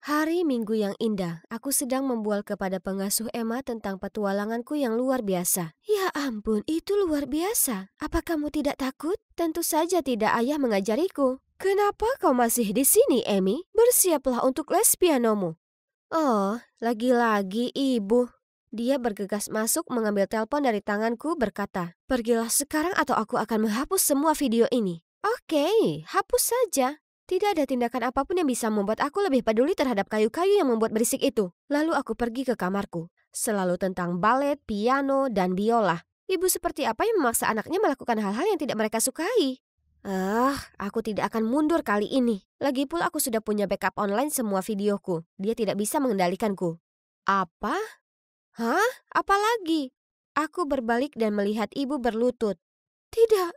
Hari Minggu yang indah, aku sedang membual kepada pengasuh Emma tentang petualanganku yang luar biasa. Ya ampun, itu luar biasa. Apa kamu tidak takut? Tentu saja tidak, ayah mengajariku. Kenapa kau masih di sini, Emmy? Bersiaplah untuk les pianomu. Oh, lagi-lagi ibu. Dia bergegas masuk mengambil telepon dari tanganku berkata, "Pergilah sekarang atau aku akan menghapus semua video ini." Oke, hapus saja. Tidak ada tindakan apapun yang bisa membuat aku lebih peduli terhadap kayu-kayu yang membuat berisik itu. Lalu aku pergi ke kamarku. Selalu tentang balet, piano, dan biola. Ibu seperti apa yang memaksa anaknya melakukan hal-hal yang tidak mereka sukai? Aku tidak akan mundur kali ini. Lagi pula aku sudah punya backup online semua videoku. Dia tidak bisa mengendalikanku. Apa? Hah? Apa lagi? Aku berbalik dan melihat ibu berlutut. Tidak,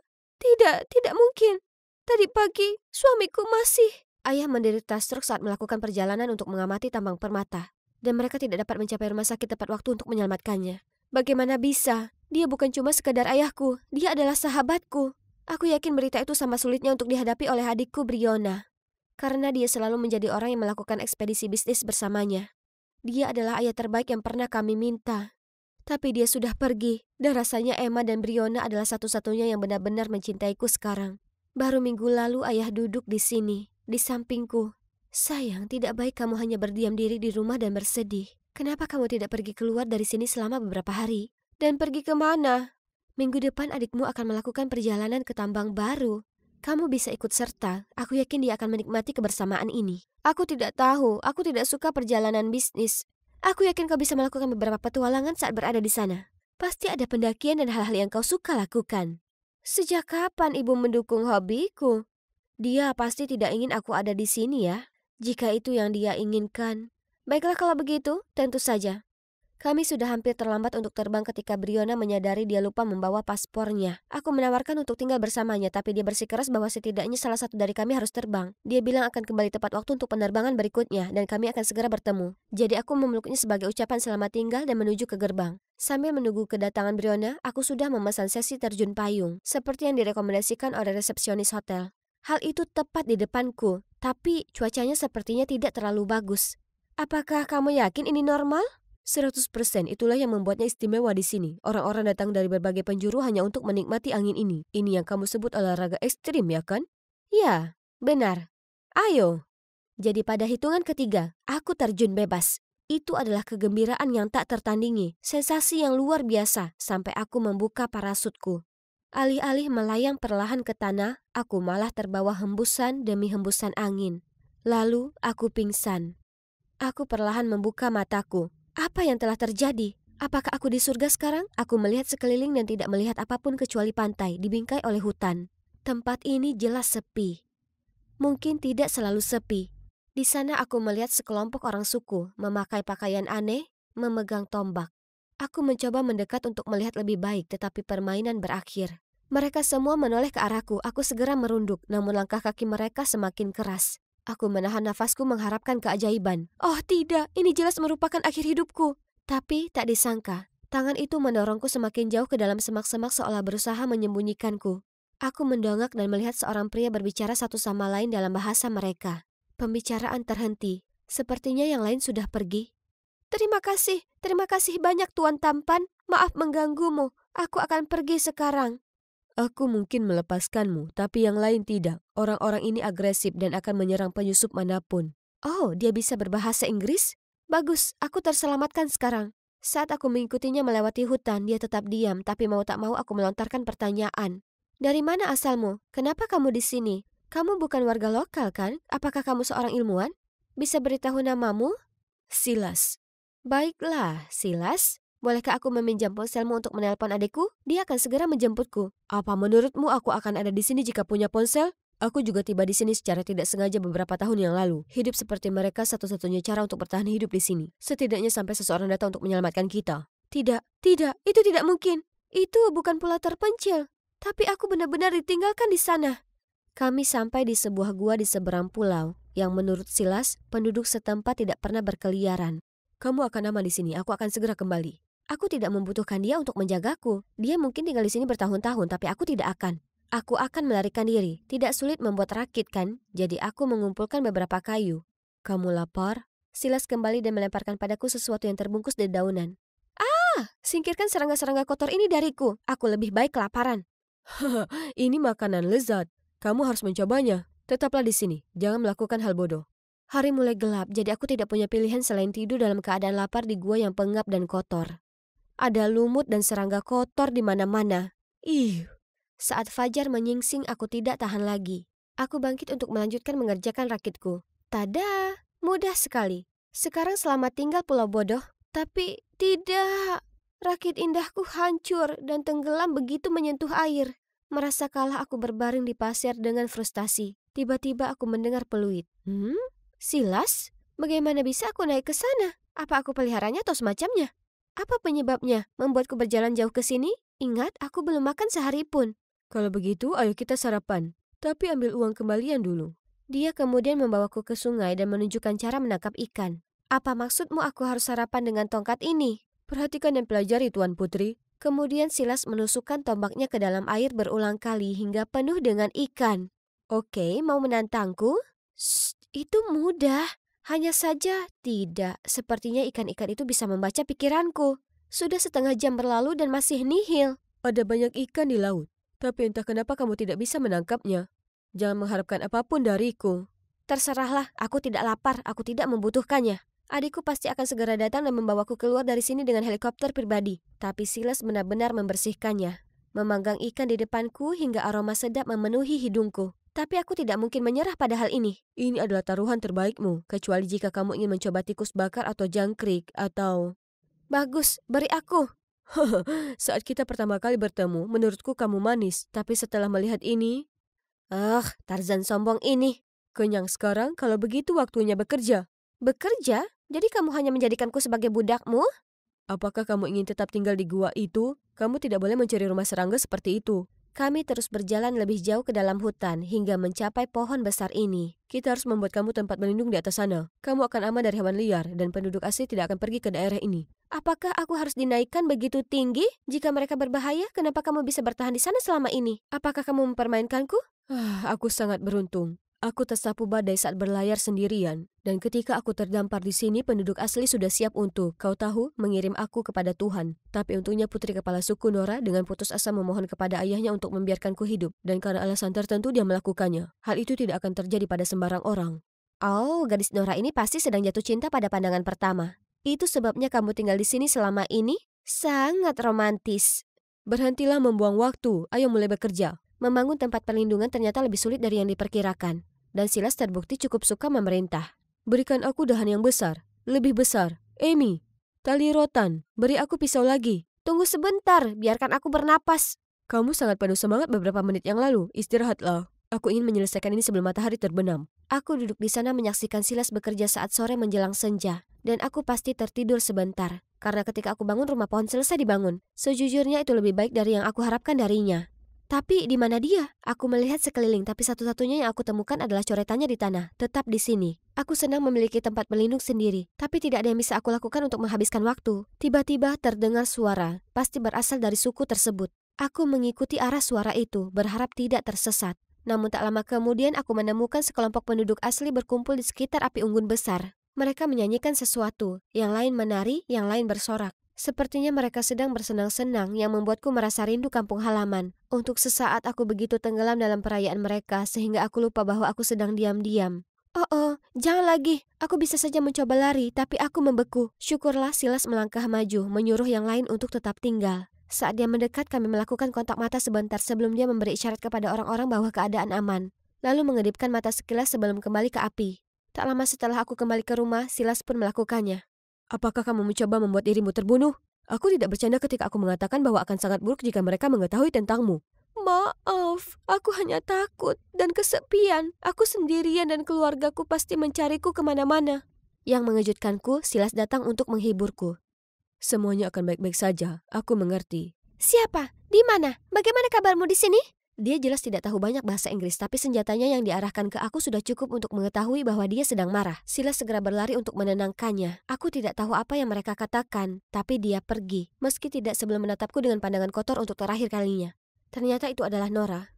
tidak mungkin. Tadi pagi suamiku masih. Ayah menderita stroke saat melakukan perjalanan untuk mengamati tambang permata. Dan mereka tidak dapat mencapai rumah sakit tepat waktu untuk menyelamatkannya. Bagaimana bisa? Dia bukan cuma sekedar ayahku, dia adalah sahabatku. Aku yakin berita itu sama sulitnya untuk dihadapi oleh adikku Briona. Karena dia selalu menjadi orang yang melakukan ekspedisi bisnis bersamanya. Dia adalah ayah terbaik yang pernah kami minta. Tapi dia sudah pergi, dan rasanya Emma dan Briona adalah satu-satunya yang benar-benar mencintaiku sekarang. Baru minggu lalu ayah duduk di sini, di sampingku. Sayang, tidak baik kamu hanya berdiam diri di rumah dan bersedih. Kenapa kamu tidak pergi keluar dari sini selama beberapa hari? Dan pergi kemana? Minggu depan adikmu akan melakukan perjalanan ke tambang baru. Kamu bisa ikut serta, aku yakin dia akan menikmati kebersamaan ini. Aku tidak tahu, aku tidak suka perjalanan bisnis. Aku yakin kau bisa melakukan beberapa petualangan saat berada di sana. Pasti ada pendakian dan hal-hal yang kau suka lakukan. Sejak kapan ibu mendukung hobiku? Dia pasti tidak ingin aku ada di sini ya. Jika itu yang dia inginkan. Baiklah kalau begitu, tentu saja. Kami sudah hampir terlambat untuk terbang ketika Briona menyadari dia lupa membawa paspornya. Aku menawarkan untuk tinggal bersamanya, tapi dia bersikeras bahwa setidaknya salah satu dari kami harus terbang. Dia bilang akan kembali tepat waktu untuk penerbangan berikutnya, dan kami akan segera bertemu. Jadi aku memeluknya sebagai ucapan selamat tinggal dan menuju ke gerbang. Sambil menunggu kedatangan Briona, aku sudah memesan sesi terjun payung, seperti yang direkomendasikan oleh resepsionis hotel. Hal itu tepat di depanku, tapi cuacanya sepertinya tidak terlalu bagus. Apakah kamu yakin ini normal? 100% itulah yang membuatnya istimewa di sini. Orang-orang datang dari berbagai penjuru hanya untuk menikmati angin ini. Ini yang kamu sebut olahraga ekstrim ya kan? Ya, benar. Ayo. Jadi pada hitungan ketiga, aku terjun bebas. Itu adalah kegembiraan yang tak tertandingi. Sensasi yang luar biasa sampai aku membuka parasutku. Alih-alih melayang perlahan ke tanah, aku malah terbawa hembusan demi hembusan angin. Lalu aku pingsan. Aku perlahan membuka mataku. Apa yang telah terjadi? Apakah aku di surga sekarang? Aku melihat sekeliling dan tidak melihat apapun kecuali pantai dibingkai oleh hutan. Tempat ini jelas sepi. Mungkin tidak selalu sepi. Di sana aku melihat sekelompok orang suku memakai pakaian aneh, memegang tombak. Aku mencoba mendekat untuk melihat lebih baik, tetapi permainan berakhir. Mereka semua menoleh ke arahku. Aku segera merunduk, namun langkah kaki mereka semakin keras. Aku menahan nafasku mengharapkan keajaiban. Oh tidak, ini jelas merupakan akhir hidupku. Tapi tak disangka, tangan itu mendorongku semakin jauh ke dalam semak-semak seolah berusaha menyembunyikanku. Aku mendongak dan melihat seorang pria berbicara satu sama lain dalam bahasa mereka. Pembicaraan terhenti. Sepertinya yang lain sudah pergi. Terima kasih banyak Tuan Tampan. Maaf mengganggumu. Aku akan pergi sekarang. Aku mungkin melepaskanmu, tapi yang lain tidak. Orang-orang ini agresif dan akan menyerang penyusup manapun. Oh, dia bisa berbahasa Inggris? Bagus, aku terselamatkan sekarang. Saat aku mengikutinya melewati hutan, dia tetap diam, tapi mau tak mau aku melontarkan pertanyaan. Dari mana asalmu? Kenapa kamu di sini? Kamu bukan warga lokal kan? Apakah kamu seorang ilmuwan? Bisa beritahu namamu? Silas. Baiklah, Silas. Bolehkah aku meminjam ponselmu untuk menelpon adikku? Dia akan segera menjemputku. Apa menurutmu aku akan ada di sini jika punya ponsel? Aku juga tiba di sini secara tidak sengaja beberapa tahun yang lalu. Hidup seperti mereka satu-satunya cara untuk bertahan hidup di sini. Setidaknya sampai seseorang datang untuk menyelamatkan kita. Tidak, itu tidak mungkin. Itu bukan pulau terpencil. Tapi aku benar-benar ditinggalkan di sana. Kami sampai di sebuah gua di seberang pulau, yang menurut Silas, penduduk setempat tidak pernah berkeliaran. Kamu akan aman di sini, aku akan segera kembali. Aku tidak membutuhkan dia untuk menjagaku. Dia mungkin tinggal di sini bertahun-tahun, tapi aku tidak akan. Aku akan melarikan diri. Tidak sulit membuat rakit kan? Jadi aku mengumpulkan beberapa kayu. Kamu lapar? Silas kembali dan melemparkan padaku sesuatu yang terbungkus di daunan. Singkirkan serangga-serangga kotor ini dariku. Aku lebih baik kelaparan. Ini makanan lezat. Kamu harus mencobanya. Tetaplah di sini. Jangan melakukan hal bodoh. Hari mulai gelap, jadi aku tidak punya pilihan selain tidur dalam keadaan lapar di gua yang pengap dan kotor. Ada lumut dan serangga kotor di mana-mana. Saat fajar menyingsing, aku tidak tahan lagi. Aku bangkit untuk melanjutkan mengerjakan rakitku. Tada! Mudah sekali. Sekarang selamat tinggal pulau bodoh. Tapi tidak. Rakit indahku hancur dan tenggelam begitu menyentuh air. Merasa kalah, aku berbaring di pasir dengan frustasi. Tiba-tiba aku mendengar peluit. Silas? Bagaimana bisa aku naik ke sana? Apa aku peliharanya atau semacamnya? Apa penyebabnya membuatku berjalan jauh ke sini? Ingat, aku belum makan sehari pun. Kalau begitu, ayo kita sarapan. Tapi ambil uang kembalian dulu. Dia kemudian membawaku ke sungai dan menunjukkan cara menangkap ikan. Apa maksudmu aku harus sarapan dengan tongkat ini? Perhatikan dan pelajari, Tuan Putri. Kemudian Silas menusukkan tombaknya ke dalam air berulang kali hingga penuh dengan ikan. Oke, mau menantangku? Itu mudah. Hanya saja tidak. Sepertinya ikan-ikan itu bisa membaca pikiranku. Sudah setengah jam berlalu dan masih nihil. Ada banyak ikan di laut. Tapi entah kenapa kamu tidak bisa menangkapnya. Jangan mengharapkan apapun dariku. Terserahlah, aku tidak lapar, aku tidak membutuhkannya. Adikku pasti akan segera datang dan membawaku keluar dari sini dengan helikopter pribadi. Tapi Silas benar-benar membersihkannya. Memanggang ikan di depanku hingga aroma sedap memenuhi hidungku. Tapi aku tidak mungkin menyerah pada hal ini. Ini adalah taruhan terbaikmu, kecuali jika kamu ingin mencoba tikus bakar atau jangkrik atau... Bagus, beri aku. Saat kita pertama kali bertemu, menurutku kamu manis. Tapi setelah melihat ini... Tarzan sombong ini. Kenyang sekarang, kalau begitu waktunya bekerja. Bekerja? Jadi kamu hanya menjadikanku sebagai budakmu? Apakah kamu ingin tetap tinggal di gua itu? Kamu tidak boleh mencuri rumah serangga seperti itu. Kami terus berjalan lebih jauh ke dalam hutan hingga mencapai pohon besar ini. Kita harus membuat kamu tempat berlindung di atas sana. Kamu akan aman dari hewan liar dan penduduk asli tidak akan pergi ke daerah ini. Apakah aku harus dinaikkan begitu tinggi? Jika mereka berbahaya, kenapa kamu bisa bertahan di sana selama ini? Apakah kamu mempermainkanku? Aku sangat beruntung. Aku tersapu badai saat berlayar sendirian. Dan ketika aku terdampar di sini, penduduk asli sudah siap untuk, kau tahu, mengirim aku kepada Tuhan. Tapi untungnya putri kepala suku Nora dengan putus asa memohon kepada ayahnya untuk membiarkanku hidup. Dan karena alasan tertentu dia melakukannya. Hal itu tidak akan terjadi pada sembarang orang. Oh, gadis Nora ini pasti sedang jatuh cinta pada pandangan pertama. Itu sebabnya kamu tinggal di sini selama ini? Sangat romantis. Berhentilah membuang waktu, ayo mulai bekerja. Membangun tempat perlindungan ternyata lebih sulit dari yang diperkirakan. Dan Silas terbukti cukup suka memerintah. Berikan aku dahan yang besar, lebih besar. Amy, tali rotan, beri aku pisau lagi. Tunggu sebentar, biarkan aku bernapas. Kamu sangat penuh semangat beberapa menit yang lalu, istirahatlah. Aku ingin menyelesaikan ini sebelum matahari terbenam. Aku duduk di sana menyaksikan Silas bekerja saat sore menjelang senja. Dan aku pasti tertidur sebentar. Karena ketika aku bangun rumah pohon selesai dibangun. Sejujurnya itu lebih baik dari yang aku harapkan darinya. Tapi di mana dia? Aku melihat sekeliling, tapi satu-satunya yang aku temukan adalah coretannya di tanah, tetap di sini. Aku senang memiliki tempat berlindung sendiri, tapi tidak ada yang bisa aku lakukan untuk menghabiskan waktu. Tiba-tiba terdengar suara, pasti berasal dari suku tersebut. Aku mengikuti arah suara itu, berharap tidak tersesat. Namun tak lama kemudian aku menemukan sekelompok penduduk asli berkumpul di sekitar api unggun besar. Mereka menyanyikan sesuatu, yang lain menari, yang lain bersorak. Sepertinya mereka sedang bersenang-senang yang membuatku merasa rindu kampung halaman. Untuk sesaat aku begitu tenggelam dalam perayaan mereka sehingga aku lupa bahwa aku sedang diam-diam. Oh, jangan lagi. Aku bisa saja mencoba lari, tapi aku membeku. Syukurlah Silas melangkah maju, menyuruh yang lain untuk tetap tinggal. Saat dia mendekat, kami melakukan kontak mata sebentar sebelum dia memberi isyarat kepada orang-orang bahwa keadaan aman. Lalu mengedipkan mata sekilas sebelum kembali ke api. Tak lama setelah aku kembali ke rumah, Silas pun melakukannya. Apakah kamu mencoba membuat dirimu terbunuh? Aku tidak bercanda ketika aku mengatakan bahwa akan sangat buruk jika mereka mengetahui tentangmu. Maaf, aku hanya takut dan kesepian. Aku sendirian dan keluargaku pasti mencariku kemana-mana. Yang mengejutkanku, Silas datang untuk menghiburku. Semuanya akan baik-baik saja, aku mengerti. Siapa? Di mana? Bagaimana kabarmu di sini? Dia jelas tidak tahu banyak bahasa Inggris, tapi senjatanya yang diarahkan ke aku sudah cukup untuk mengetahui bahwa dia sedang marah. Silas segera berlari untuk menenangkannya. Aku tidak tahu apa yang mereka katakan, tapi dia pergi. Meski tidak sebelum menatapku dengan pandangan kotor untuk terakhir kalinya. Ternyata itu adalah Nora.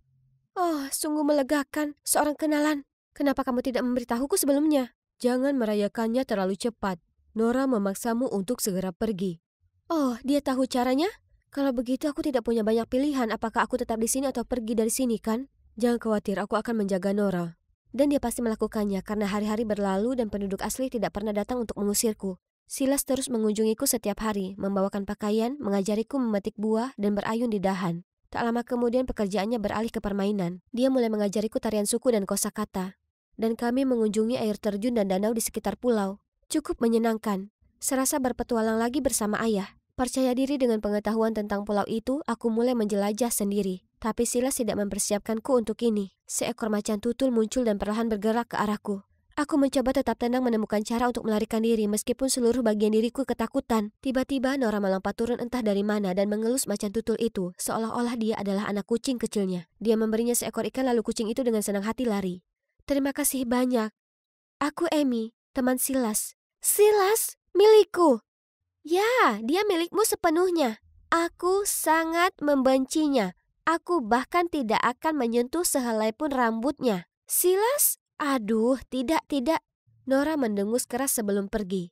Oh, sungguh melegakan. Seorang kenalan. Kenapa kamu tidak memberitahuku sebelumnya? Jangan merayakannya terlalu cepat. Nora memaksamu untuk segera pergi. Oh, dia tahu caranya? Kalau begitu aku tidak punya banyak pilihan apakah aku tetap di sini atau pergi dari sini kan? Jangan khawatir, aku akan menjaga Nora. Dan dia pasti melakukannya karena hari-hari berlalu dan penduduk asli tidak pernah datang untuk mengusirku. Silas terus mengunjungiku setiap hari, membawakan pakaian, mengajariku memetik buah, dan berayun di dahan. Tak lama kemudian pekerjaannya beralih ke permainan. Dia mulai mengajariku tarian suku dan kosakata. Dan kami mengunjungi air terjun dan danau di sekitar pulau. Cukup menyenangkan. Serasa berpetualang lagi bersama ayah. Percaya diri dengan pengetahuan tentang pulau itu, aku mulai menjelajah sendiri. Tapi Silas tidak mempersiapkanku untuk ini. Seekor macan tutul muncul dan perlahan bergerak ke arahku. Aku mencoba tetap tenang menemukan cara untuk melarikan diri meskipun seluruh bagian diriku ketakutan. Tiba-tiba Nora melompat turun entah dari mana dan mengelus macan tutul itu, seolah-olah dia adalah anak kucing kecilnya. Dia memberinya seekor ikan lalu kucing itu dengan senang hati lari. Terima kasih banyak. Aku Amy, teman Silas. Silas? Milikku. Ya, dia milikmu sepenuhnya. Aku sangat membencinya. Aku bahkan tidak akan menyentuh sehelai pun rambutnya. Silas? Aduh, tidak. Nora mendengus keras sebelum pergi.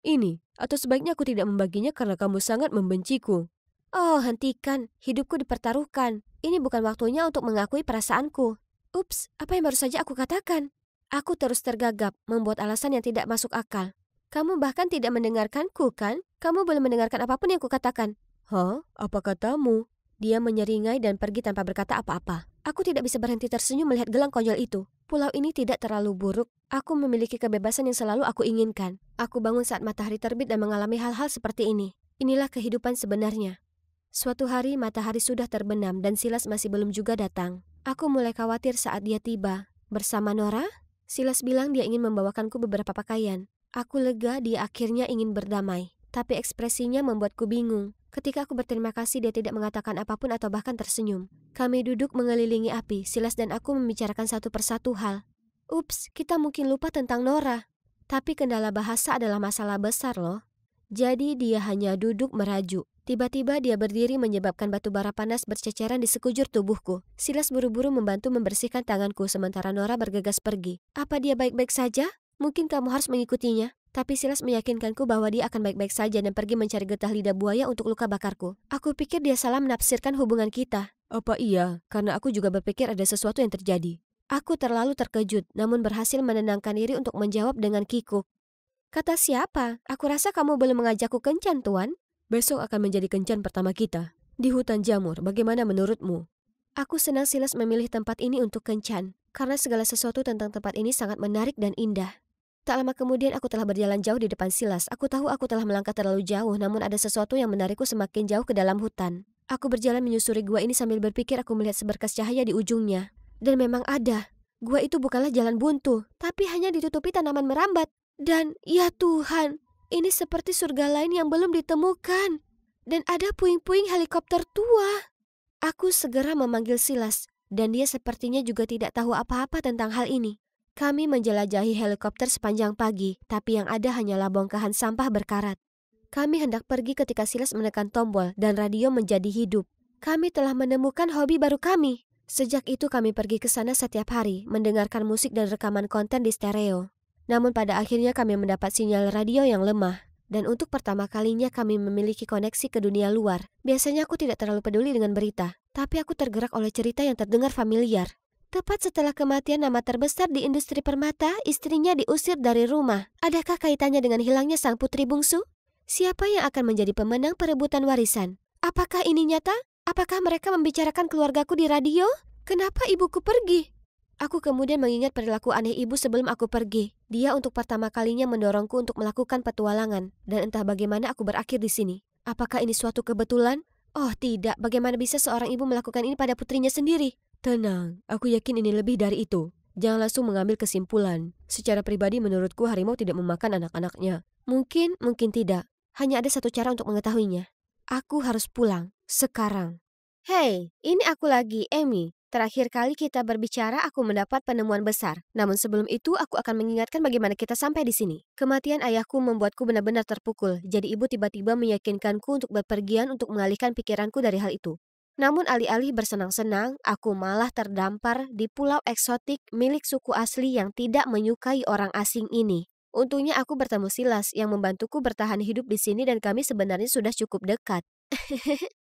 Ini, atau sebaiknya aku tidak membaginya karena kamu sangat membenciku. Oh, hentikan. Hidupku dipertaruhkan. Ini bukan waktunya untuk mengakui perasaanku. Ups, apa yang baru saja aku katakan? Aku terus tergagap, membuat alasan yang tidak masuk akal. Kamu bahkan tidak mendengarkanku, kan? Kamu belum mendengarkan apapun yang kukatakan. Hah? Apa katamu? Dia menyeringai dan pergi tanpa berkata apa-apa. Aku tidak bisa berhenti tersenyum melihat gelang konyol itu. Pulau ini tidak terlalu buruk. Aku memiliki kebebasan yang selalu aku inginkan. Aku bangun saat matahari terbit dan mengalami hal-hal seperti ini. Inilah kehidupan sebenarnya. Suatu hari matahari sudah terbenam dan Silas masih belum juga datang. Aku mulai khawatir saat dia tiba. Bersama Nora, Silas bilang dia ingin membawakanku beberapa pakaian. Aku lega dia akhirnya ingin berdamai. Tapi ekspresinya membuatku bingung. Ketika aku berterima kasih dia tidak mengatakan apapun atau bahkan tersenyum. Kami duduk mengelilingi api. Silas dan aku membicarakan satu persatu hal. Ups, kita mungkin lupa tentang Nora. Tapi kendala bahasa adalah masalah besar loh. Jadi dia hanya duduk merajuk. Tiba-tiba dia berdiri menyebabkan batu bara panas berceceran di sekujur tubuhku. Silas buru-buru membantu membersihkan tanganku sementara Nora bergegas pergi. Apa dia baik-baik saja? Mungkin kamu harus mengikutinya. Tapi Silas meyakinkanku bahwa dia akan baik-baik saja dan pergi mencari getah lidah buaya untuk luka bakarku. Aku pikir dia salah menafsirkan hubungan kita. Apa iya? Karena aku juga berpikir ada sesuatu yang terjadi. Aku terlalu terkejut, namun berhasil menenangkan diri untuk menjawab dengan kikuk. Kata siapa? Aku rasa kamu belum mengajakku kencan, Tuan. Besok akan menjadi kencan pertama kita. Di hutan jamur, bagaimana menurutmu? Aku senang Silas memilih tempat ini untuk kencan, karena segala sesuatu tentang tempat ini sangat menarik dan indah. Tak lama kemudian aku telah berjalan jauh di depan Silas. Aku tahu aku telah melangkah terlalu jauh, namun ada sesuatu yang menarikku semakin jauh ke dalam hutan. Aku berjalan menyusuri gua ini sambil berpikir aku melihat seberkas cahaya di ujungnya. Dan memang ada. Gua itu bukanlah jalan buntu, tapi hanya ditutupi tanaman merambat. Dan, ya Tuhan, ini seperti surga lain yang belum ditemukan. Dan ada puing-puing helikopter tua. Aku segera memanggil Silas, dan dia sepertinya juga tidak tahu apa-apa tentang hal ini. Kami menjelajahi helikopter sepanjang pagi, tapi yang ada hanyalah bongkahan sampah berkarat. Kami hendak pergi ketika Silas menekan tombol dan radio menjadi hidup. Kami telah menemukan hobi baru kami. Sejak itu kami pergi ke sana setiap hari, mendengarkan musik dan rekaman konten di stereo. Namun pada akhirnya kami mendapat sinyal radio yang lemah. Dan untuk pertama kalinya kami memiliki koneksi ke dunia luar. Biasanya aku tidak terlalu peduli dengan berita, tapi aku tergerak oleh cerita yang terdengar familiar. Tepat setelah kematian nama terbesar di industri permata, istrinya diusir dari rumah. Adakah kaitannya dengan hilangnya sang putri bungsu? Siapa yang akan menjadi pemenang perebutan warisan? Apakah ini nyata? Apakah mereka membicarakan keluargaku di radio? Kenapa ibuku pergi? Aku kemudian mengingat perilaku aneh ibu sebelum aku pergi. Dia untuk pertama kalinya mendorongku untuk melakukan petualangan. Dan entah bagaimana aku berakhir di sini. Apakah ini suatu kebetulan? Oh tidak, bagaimana bisa seorang ibu melakukan ini pada putrinya sendiri? Tenang, aku yakin ini lebih dari itu. Jangan langsung mengambil kesimpulan. Secara pribadi menurutku harimau tidak memakan anak-anaknya. Mungkin tidak. Hanya ada satu cara untuk mengetahuinya. Aku harus pulang, sekarang. Hei, ini aku lagi, Amy. Terakhir kali kita berbicara aku mendapat penemuan besar. Namun sebelum itu aku akan mengingatkan bagaimana kita sampai di sini. Kematian ayahku membuatku benar-benar terpukul. Jadi ibu tiba-tiba meyakinkanku untuk berpergian untuk mengalihkan pikiranku dari hal itu. Namun alih-alih bersenang-senang, aku malah terdampar di pulau eksotik milik suku asli yang tidak menyukai orang asing ini. Untungnya aku bertemu Silas yang membantuku bertahan hidup di sini dan kami sebenarnya sudah cukup dekat.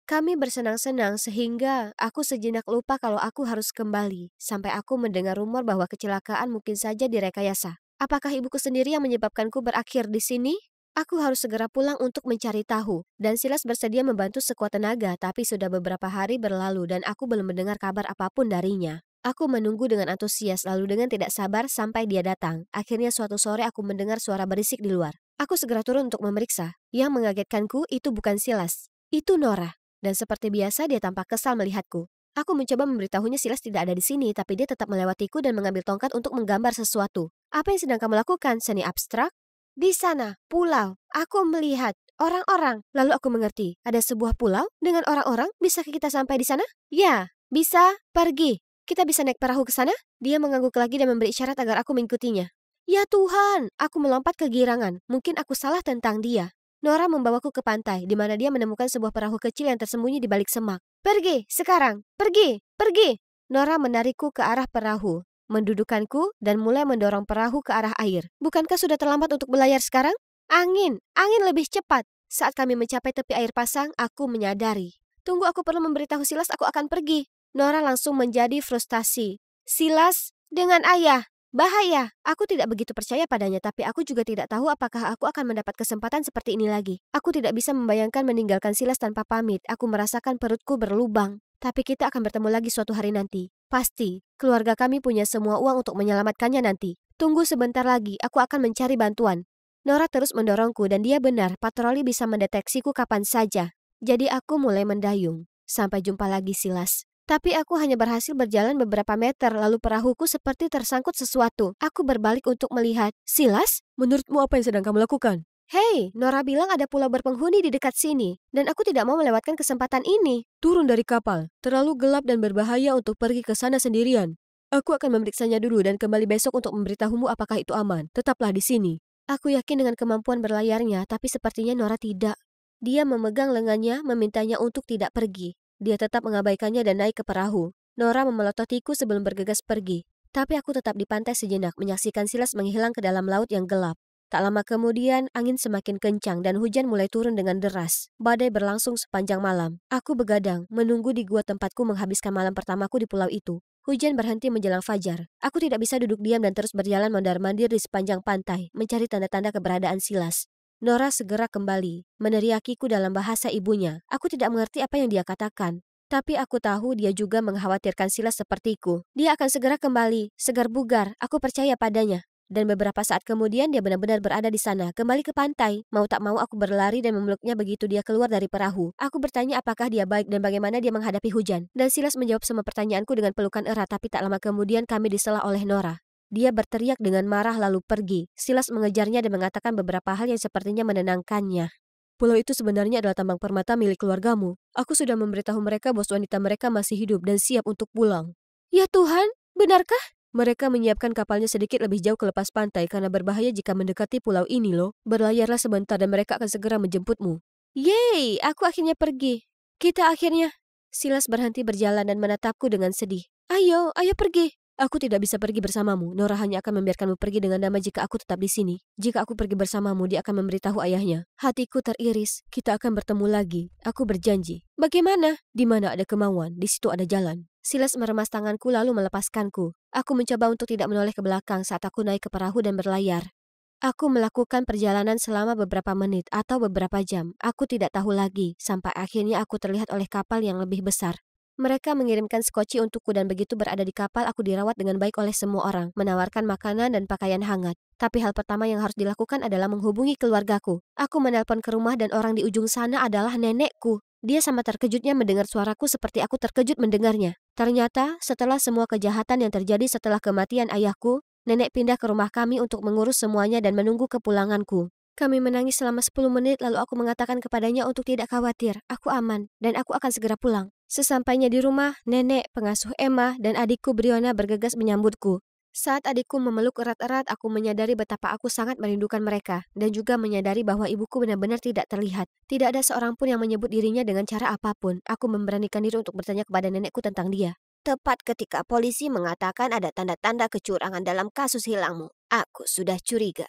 Kami bersenang-senang sehingga aku sejenak lupa kalau aku harus kembali, sampai aku mendengar rumor bahwa kecelakaan mungkin saja direkayasa. Apakah ibuku sendiri yang menyebabkanku berakhir di sini? Aku harus segera pulang untuk mencari tahu, dan Silas bersedia membantu sekuat tenaga, tapi sudah beberapa hari berlalu dan aku belum mendengar kabar apapun darinya. Aku menunggu dengan antusias lalu dengan tidak sabar sampai dia datang. Akhirnya suatu sore aku mendengar suara berisik di luar. Aku segera turun untuk memeriksa. Yang mengagetkanku itu bukan Silas, itu Nora. Dan seperti biasa dia tampak kesal melihatku. Aku mencoba memberitahunya Silas tidak ada di sini, tapi dia tetap melewatiku dan mengambil tongkat untuk menggambar sesuatu. Apa yang sedang kamu lakukan? Seni abstrak? Di sana, pulau. Aku melihat orang-orang. Lalu aku mengerti, ada sebuah pulau dengan orang-orang. Bisakah kita sampai di sana? Ya, bisa. Pergi. Kita bisa naik perahu ke sana? Dia mengangguk lagi dan memberi isyarat agar aku mengikutinya. Ya Tuhan, aku melompat kegirangan. Mungkin aku salah tentang dia. Nora membawaku ke pantai, di mana dia menemukan sebuah perahu kecil yang tersembunyi di balik semak. Pergi, sekarang. Pergi, pergi. Nora menarikku ke arah perahu, mendudukanku dan mulai mendorong perahu ke arah air. Bukankah sudah terlambat untuk berlayar sekarang? Angin lebih cepat. Saat kami mencapai tepi air pasang, aku menyadari. Tunggu, aku perlu memberitahu Silas aku akan pergi. Nora langsung menjadi frustasi. Silas dengan ayah. Bahaya. Aku tidak begitu percaya padanya, tapi aku juga tidak tahu apakah aku akan mendapat kesempatan seperti ini lagi. Aku tidak bisa membayangkan meninggalkan Silas tanpa pamit. Aku merasakan perutku berlubang. Tapi kita akan bertemu lagi suatu hari nanti. Pasti, keluarga kami punya semua uang untuk menyelamatkannya nanti. Tunggu sebentar lagi, aku akan mencari bantuan. Nora terus mendorongku dan dia benar, patroli bisa mendeteksiku kapan saja. Jadi aku mulai mendayung. Sampai jumpa lagi Silas. Tapi aku hanya berhasil berjalan beberapa meter lalu perahuku seperti tersangkut sesuatu. Aku berbalik untuk melihat. Silas? Menurutmu apa yang sedang kamu lakukan? Hei, Nora bilang ada pulau berpenghuni di dekat sini, dan aku tidak mau melewatkan kesempatan ini. Turun dari kapal. Terlalu gelap dan berbahaya untuk pergi ke sana sendirian. Aku akan memeriksanya dulu dan kembali besok untuk memberitahumu apakah itu aman. Tetaplah di sini. Aku yakin dengan kemampuan berlayarnya, tapi sepertinya Nora tidak. Dia memegang lengannya, memintanya untuk tidak pergi. Dia tetap mengabaikannya dan naik ke perahu. Nora memelototiku sebelum bergegas pergi. Tapi aku tetap di pantai sejenak, menyaksikan Silas menghilang ke dalam laut yang gelap. Tak lama kemudian, angin semakin kencang dan hujan mulai turun dengan deras. Badai berlangsung sepanjang malam. Aku begadang, menunggu di gua tempatku menghabiskan malam pertamaku di pulau itu. Hujan berhenti menjelang fajar. Aku tidak bisa duduk diam dan terus berjalan mondar-mandir di sepanjang pantai, mencari tanda-tanda keberadaan Silas. Nora segera kembali, meneriakiku dalam bahasa ibunya. Aku tidak mengerti apa yang dia katakan. Tapi aku tahu dia juga mengkhawatirkan Silas sepertiku. Dia akan segera kembali, segar bugar, aku percaya padanya. Dan beberapa saat kemudian dia benar-benar berada di sana, kembali ke pantai. Mau tak mau aku berlari dan memeluknya begitu dia keluar dari perahu. Aku bertanya apakah dia baik dan bagaimana dia menghadapi hujan. Dan Silas menjawab semua pertanyaanku dengan pelukan erat, tapi tak lama kemudian kami disela oleh Nora. Dia berteriak dengan marah lalu pergi. Silas mengejarnya dan mengatakan beberapa hal yang sepertinya menenangkannya. Pulau itu sebenarnya adalah tambang permata milik keluargamu. Aku sudah memberitahu mereka bahwa wanita mereka masih hidup dan siap untuk pulang. Ya Tuhan, benarkah? Mereka menyiapkan kapalnya sedikit lebih jauh ke lepas pantai karena berbahaya jika mendekati pulau ini loh. Berlayarlah sebentar dan mereka akan segera menjemputmu. Yeay, aku akhirnya pergi. Kita akhirnya. Silas berhenti berjalan dan menatapku dengan sedih. Ayo pergi. Aku tidak bisa pergi bersamamu. Nora hanya akan membiarkanmu pergi dengan damai jika aku tetap di sini. Jika aku pergi bersamamu, dia akan memberitahu ayahnya. Hatiku teriris. Kita akan bertemu lagi. Aku berjanji. Bagaimana? Di mana ada kemauan, di situ ada jalan. Silas meremas tanganku lalu melepaskanku. Aku mencoba untuk tidak menoleh ke belakang saat aku naik ke perahu dan berlayar. Aku melakukan perjalanan selama beberapa menit atau beberapa jam. Aku tidak tahu lagi, sampai akhirnya aku terlihat oleh kapal yang lebih besar. Mereka mengirimkan skoci untukku dan begitu berada di kapal aku dirawat dengan baik oleh semua orang, menawarkan makanan dan pakaian hangat. Tapi hal pertama yang harus dilakukan adalah menghubungi keluargaku. Aku menelpon ke rumah dan orang di ujung sana adalah nenekku. Dia sama terkejutnya mendengar suaraku seperti aku terkejut mendengarnya. Ternyata, setelah semua kejahatan yang terjadi setelah kematian ayahku, nenek pindah ke rumah kami untuk mengurus semuanya dan menunggu kepulanganku. Kami menangis selama 10 menit lalu aku mengatakan kepadanya untuk tidak khawatir, aku aman dan aku akan segera pulang. Sesampainya di rumah, nenek, pengasuh Emma, dan adikku Briona bergegas menyambutku. Saat adikku memeluk erat-erat, aku menyadari betapa aku sangat merindukan mereka, dan juga menyadari bahwa ibuku benar-benar tidak terlihat. Tidak ada seorang pun yang menyebut dirinya dengan cara apapun. Aku memberanikan diri untuk bertanya kepada nenekku tentang dia. Tepat ketika polisi mengatakan ada tanda-tanda kecurangan dalam kasus hilangmu, aku sudah curiga.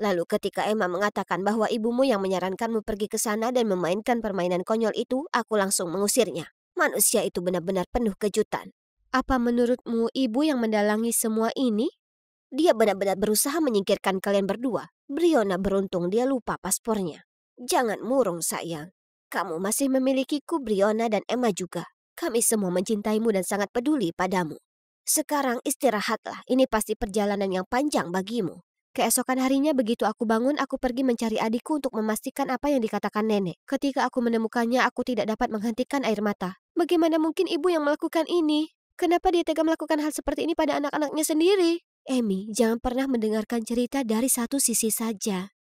Lalu ketika Emma mengatakan bahwa ibumu yang menyarankanmu pergi ke sana dan memainkan permainan konyol itu, aku langsung mengusirnya. Manusia itu benar-benar penuh kejutan. Apa menurutmu ibu yang mendalangi semua ini? Dia benar-benar berusaha menyingkirkan kalian berdua. Briona beruntung dia lupa paspornya. Jangan murung sayang. Kamu masih memilikiku, Briona dan Emma juga. Kami semua mencintaimu dan sangat peduli padamu. Sekarang istirahatlah, ini pasti perjalanan yang panjang bagimu. Keesokan harinya begitu aku bangun, aku pergi mencari adikku untuk memastikan apa yang dikatakan nenek. Ketika aku menemukannya, aku tidak dapat menghentikan air mata. Bagaimana mungkin ibu yang melakukan ini? Kenapa dia tega melakukan hal seperti ini pada anak-anaknya sendiri? Amy, jangan pernah mendengarkan cerita dari satu sisi saja.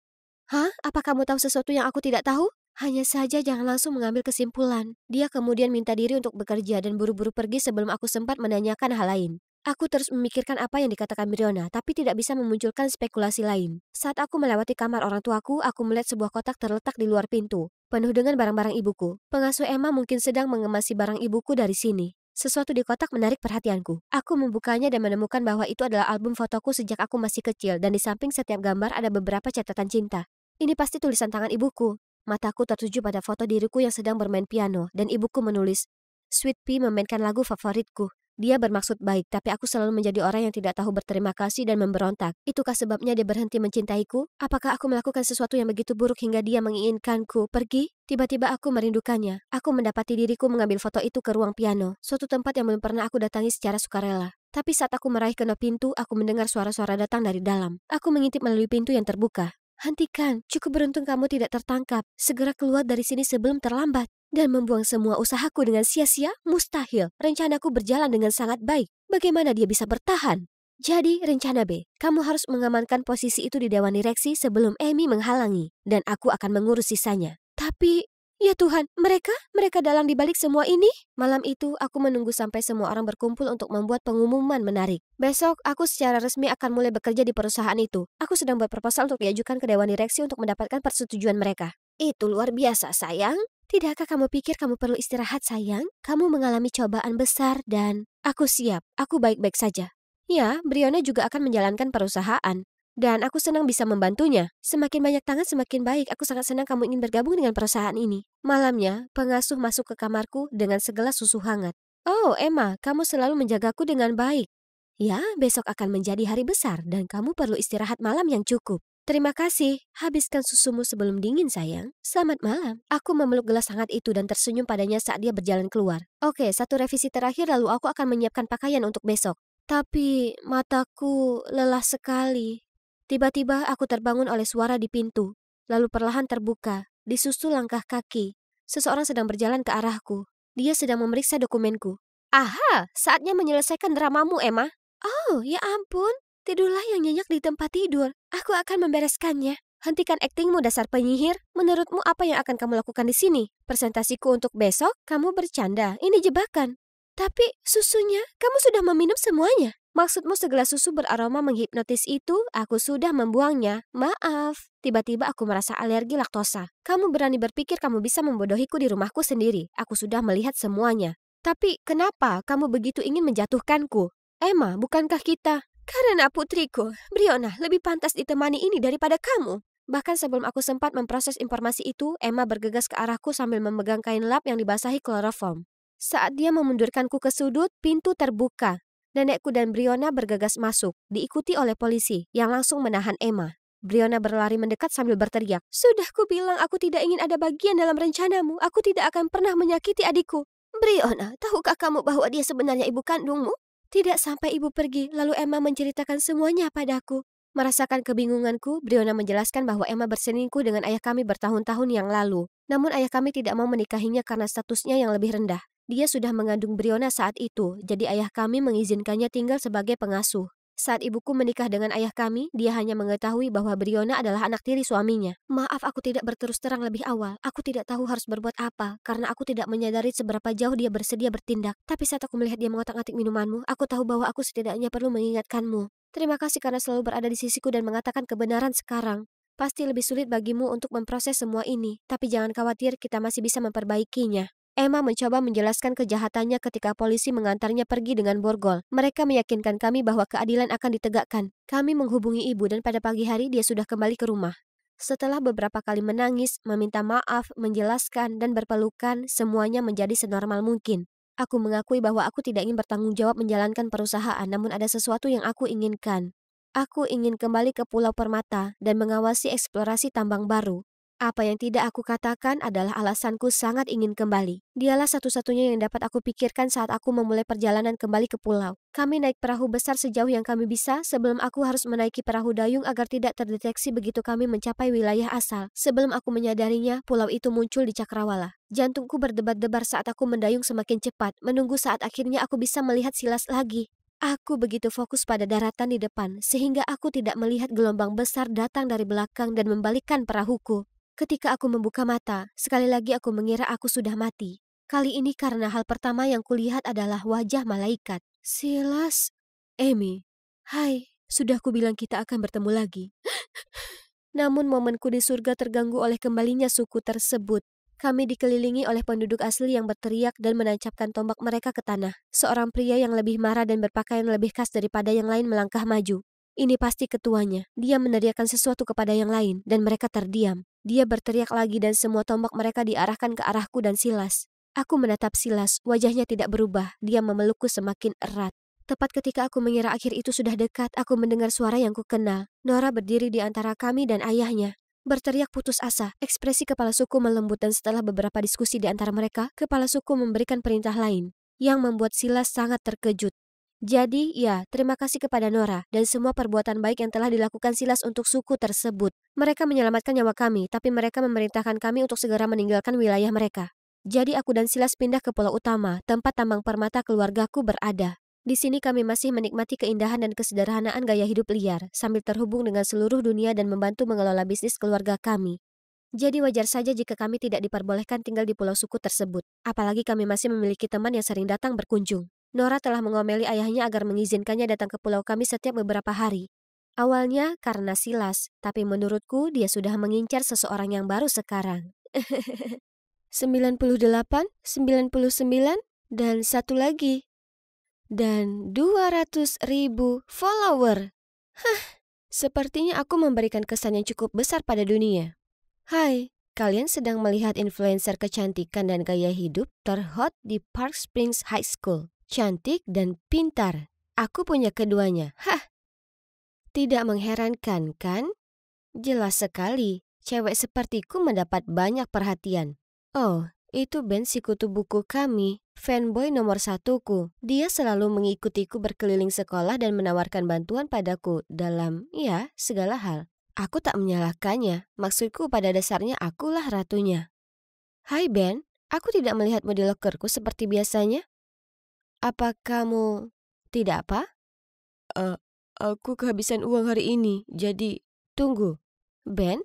Hah? Apa kamu tahu sesuatu yang aku tidak tahu? Hanya saja jangan langsung mengambil kesimpulan. Dia kemudian minta diri untuk bekerja dan buru-buru pergi sebelum aku sempat menanyakan hal lain. Aku terus memikirkan apa yang dikatakan Briona, tapi tidak bisa memunculkan spekulasi lain. Saat aku melewati kamar orang tuaku, aku melihat sebuah kotak terletak di luar pintu, penuh dengan barang-barang ibuku. Pengasuh Emma mungkin sedang mengemasi barang ibuku dari sini. Sesuatu di kotak menarik perhatianku. Aku membukanya dan menemukan bahwa itu adalah album fotoku sejak aku masih kecil dan di samping setiap gambar ada beberapa catatan cinta. Ini pasti tulisan tangan ibuku. Mataku tertuju pada foto diriku yang sedang bermain piano dan ibuku menulis, "Sweet Pea memainkan lagu favoritku." Dia bermaksud baik, tapi aku selalu menjadi orang yang tidak tahu berterima kasih dan memberontak. Itukah sebabnya dia berhenti mencintaiku? Apakah aku melakukan sesuatu yang begitu buruk hingga dia menginginkanku pergi? Tiba-tiba aku merindukannya. Aku mendapati diriku mengambil foto itu ke ruang piano, suatu tempat yang belum pernah aku datangi secara sukarela. Tapi saat aku meraih kedok pintu, aku mendengar suara-suara datang dari dalam. Aku mengintip melalui pintu yang terbuka. "Hentikan, cukup beruntung kamu tidak tertangkap. Segera keluar dari sini sebelum terlambat." Dan membuang semua usahaku dengan sia-sia? Mustahil. Rencanaku berjalan dengan sangat baik. Bagaimana dia bisa bertahan? Jadi, rencana B, kamu harus mengamankan posisi itu di Dewan Direksi sebelum Amy menghalangi. Dan aku akan mengurus sisanya. Tapi, ya Tuhan, mereka dalang dibalik semua ini? Malam itu, aku menunggu sampai semua orang berkumpul untuk membuat pengumuman menarik. Besok, aku secara resmi akan mulai bekerja di perusahaan itu. Aku sedang berproposal untuk diajukan ke Dewan Direksi untuk mendapatkan persetujuan mereka. Itu luar biasa, sayang. Tidakkah kamu pikir kamu perlu istirahat, sayang? Kamu mengalami cobaan besar dan aku siap. Aku baik-baik saja. Ya, Briona juga akan menjalankan perusahaan. Dan aku senang bisa membantunya. Semakin banyak tangan semakin baik. Aku sangat senang kamu ingin bergabung dengan perusahaan ini. Malamnya, pengasuh masuk ke kamarku dengan segelas susu hangat. "Oh, Emma, kamu selalu menjagaku dengan baik." "Ya, besok akan menjadi hari besar dan kamu perlu istirahat malam yang cukup." "Terima kasih. Habiskan susumu sebelum dingin, sayang. Selamat malam." Aku memeluk gelas hangat itu dan tersenyum padanya saat dia berjalan keluar. Oke, satu revisi terakhir lalu aku akan menyiapkan pakaian untuk besok. Tapi mataku lelah sekali. Tiba-tiba aku terbangun oleh suara di pintu. Lalu perlahan terbuka. Disusul langkah kaki. Seseorang sedang berjalan ke arahku. Dia sedang memeriksa dokumenku. "Aha, saatnya menyelesaikan dramamu, Emma." "Oh, ya ampun. Tidurlah yang nyenyak di tempat tidur. Aku akan membereskannya." "Hentikan aktingmu, dasar penyihir. Menurutmu apa yang akan kamu lakukan di sini? Presentasiku untuk besok? Kamu bercanda. Ini jebakan." "Tapi susunya, kamu sudah meminum semuanya." "Maksudmu segelas susu beraroma menghipnotis itu? Aku sudah membuangnya. Maaf." Tiba-tiba aku merasa alergi laktosa. "Kamu berani berpikir kamu bisa membodohiku di rumahku sendiri. Aku sudah melihat semuanya." "Tapi kenapa kamu begitu ingin menjatuhkanku? Emma, bukankah kita..." "Karena putriku, Briona, lebih pantas ditemani ini daripada kamu." Bahkan sebelum aku sempat memproses informasi itu, Emma bergegas ke arahku sambil memegang kain lap yang dibasahi kloroform. Saat dia memundurkanku ke sudut, pintu terbuka. Nenekku dan Briona bergegas masuk, diikuti oleh polisi yang langsung menahan Emma. Briona berlari mendekat sambil berteriak, "Sudah kubilang aku tidak ingin ada bagian dalam rencanamu. Aku tidak akan pernah menyakiti adikku." "Briona, tahukah kamu bahwa dia sebenarnya ibu kandungmu?" Tidak sampai ibu pergi, lalu Emma menceritakan semuanya padaku. Merasakan kebingunganku, Briona menjelaskan bahwa Emma berselingkuh dengan ayah kami bertahun-tahun yang lalu. Namun ayah kami tidak mau menikahinya karena statusnya yang lebih rendah. Dia sudah mengandung Briona saat itu, jadi ayah kami mengizinkannya tinggal sebagai pengasuh. Saat ibuku menikah dengan ayah kami, dia hanya mengetahui bahwa Briona adalah anak tiri suaminya. Maaf aku tidak berterus terang lebih awal. Aku tidak tahu harus berbuat apa, karena aku tidak menyadari seberapa jauh dia bersedia bertindak. Tapi saat aku melihat dia mengotak-atik minumanmu, aku tahu bahwa aku setidaknya perlu mengingatkanmu. Terima kasih karena selalu berada di sisiku dan mengatakan kebenaran sekarang. Pasti lebih sulit bagimu untuk memproses semua ini, tapi jangan khawatir, kita masih bisa memperbaikinya. Emma mencoba menjelaskan kejahatannya ketika polisi mengantarnya pergi dengan borgol. Mereka meyakinkan kami bahwa keadilan akan ditegakkan. Kami menghubungi ibu dan pada pagi hari dia sudah kembali ke rumah. Setelah beberapa kali menangis, meminta maaf, menjelaskan, dan berpelukan, semuanya menjadi senormal mungkin. Aku mengakui bahwa aku tidak ingin bertanggung jawab menjalankan perusahaan, namun ada sesuatu yang aku inginkan. Aku ingin kembali ke Pulau Permata dan mengawasi eksplorasi tambang baru. Apa yang tidak aku katakan adalah alasanku sangat ingin kembali. Dialah satu-satunya yang dapat aku pikirkan saat aku memulai perjalanan kembali ke pulau. Kami naik perahu besar sejauh yang kami bisa sebelum aku harus menaiki perahu dayung agar tidak terdeteksi begitu kami mencapai wilayah asal. Sebelum aku menyadarinya, pulau itu muncul di cakrawala. Jantungku berdebar-debar saat aku mendayung semakin cepat, menunggu saat akhirnya aku bisa melihat Silas lagi. Aku begitu fokus pada daratan di depan, sehingga aku tidak melihat gelombang besar datang dari belakang dan membalikkan perahuku. Ketika aku membuka mata, sekali lagi aku mengira aku sudah mati. Kali ini karena hal pertama yang kulihat adalah wajah malaikat. Silas, Amy, hai, sudah kubilang kita akan bertemu lagi. Namun momenku di surga terganggu oleh kembalinya suku tersebut. Kami dikelilingi oleh penduduk asli yang berteriak dan menancapkan tombak mereka ke tanah. Seorang pria yang lebih marah dan berpakaian lebih khas daripada yang lain melangkah maju. Ini pasti ketuanya. Dia meneriakkan sesuatu kepada yang lain, dan mereka terdiam. Dia berteriak lagi dan semua tombak mereka diarahkan ke arahku dan Silas. Aku menatap Silas, wajahnya tidak berubah. Dia memelukku semakin erat. Tepat ketika aku mengira akhir itu sudah dekat, aku mendengar suara yang kukenal. Nora berdiri di antara kami dan ayahnya. Berteriak putus asa, ekspresi kepala suku melembut dan setelah beberapa diskusi di antara mereka, kepala suku memberikan perintah lain, yang membuat Silas sangat terkejut. Jadi, ya, terima kasih kepada Nora dan semua perbuatan baik yang telah dilakukan Silas untuk suku tersebut. Mereka menyelamatkan nyawa kami, tapi mereka memerintahkan kami untuk segera meninggalkan wilayah mereka. Jadi aku dan Silas pindah ke pulau utama, tempat tambang permata keluargaku berada. Di sini kami masih menikmati keindahan dan kesederhanaan gaya hidup liar, sambil terhubung dengan seluruh dunia dan membantu mengelola bisnis keluarga kami. Jadi wajar saja jika kami tidak diperbolehkan tinggal di pulau suku tersebut. Apalagi kami masih memiliki teman yang sering datang berkunjung. Nora telah mengomeli ayahnya agar mengizinkannya datang ke pulau kami setiap beberapa hari. Awalnya karena Silas, tapi menurutku dia sudah mengincar seseorang yang baru sekarang. 98, 99, dan satu lagi. Dan 200.000 follower. Sepertinya aku memberikan kesan yang cukup besar pada dunia. Hai, kalian sedang melihat influencer kecantikan dan gaya hidup terhot di Park Springs High School. Cantik dan pintar. Aku punya keduanya. Tidak mengherankan, kan? Jelas sekali, cewek sepertiku mendapat banyak perhatian. Oh, itu Ben si kutu buku kami, fanboy nomor satuku. Dia selalu mengikutiku berkeliling sekolah dan menawarkan bantuan padaku dalam, ya, segala hal. Aku tak menyalahkannya, maksudku pada dasarnya akulah ratunya. Hai Ben, aku tidak melihatmu di lokerku seperti biasanya. Apa kamu tidak apa? Aku kehabisan uang hari ini, jadi... Tunggu, Ben,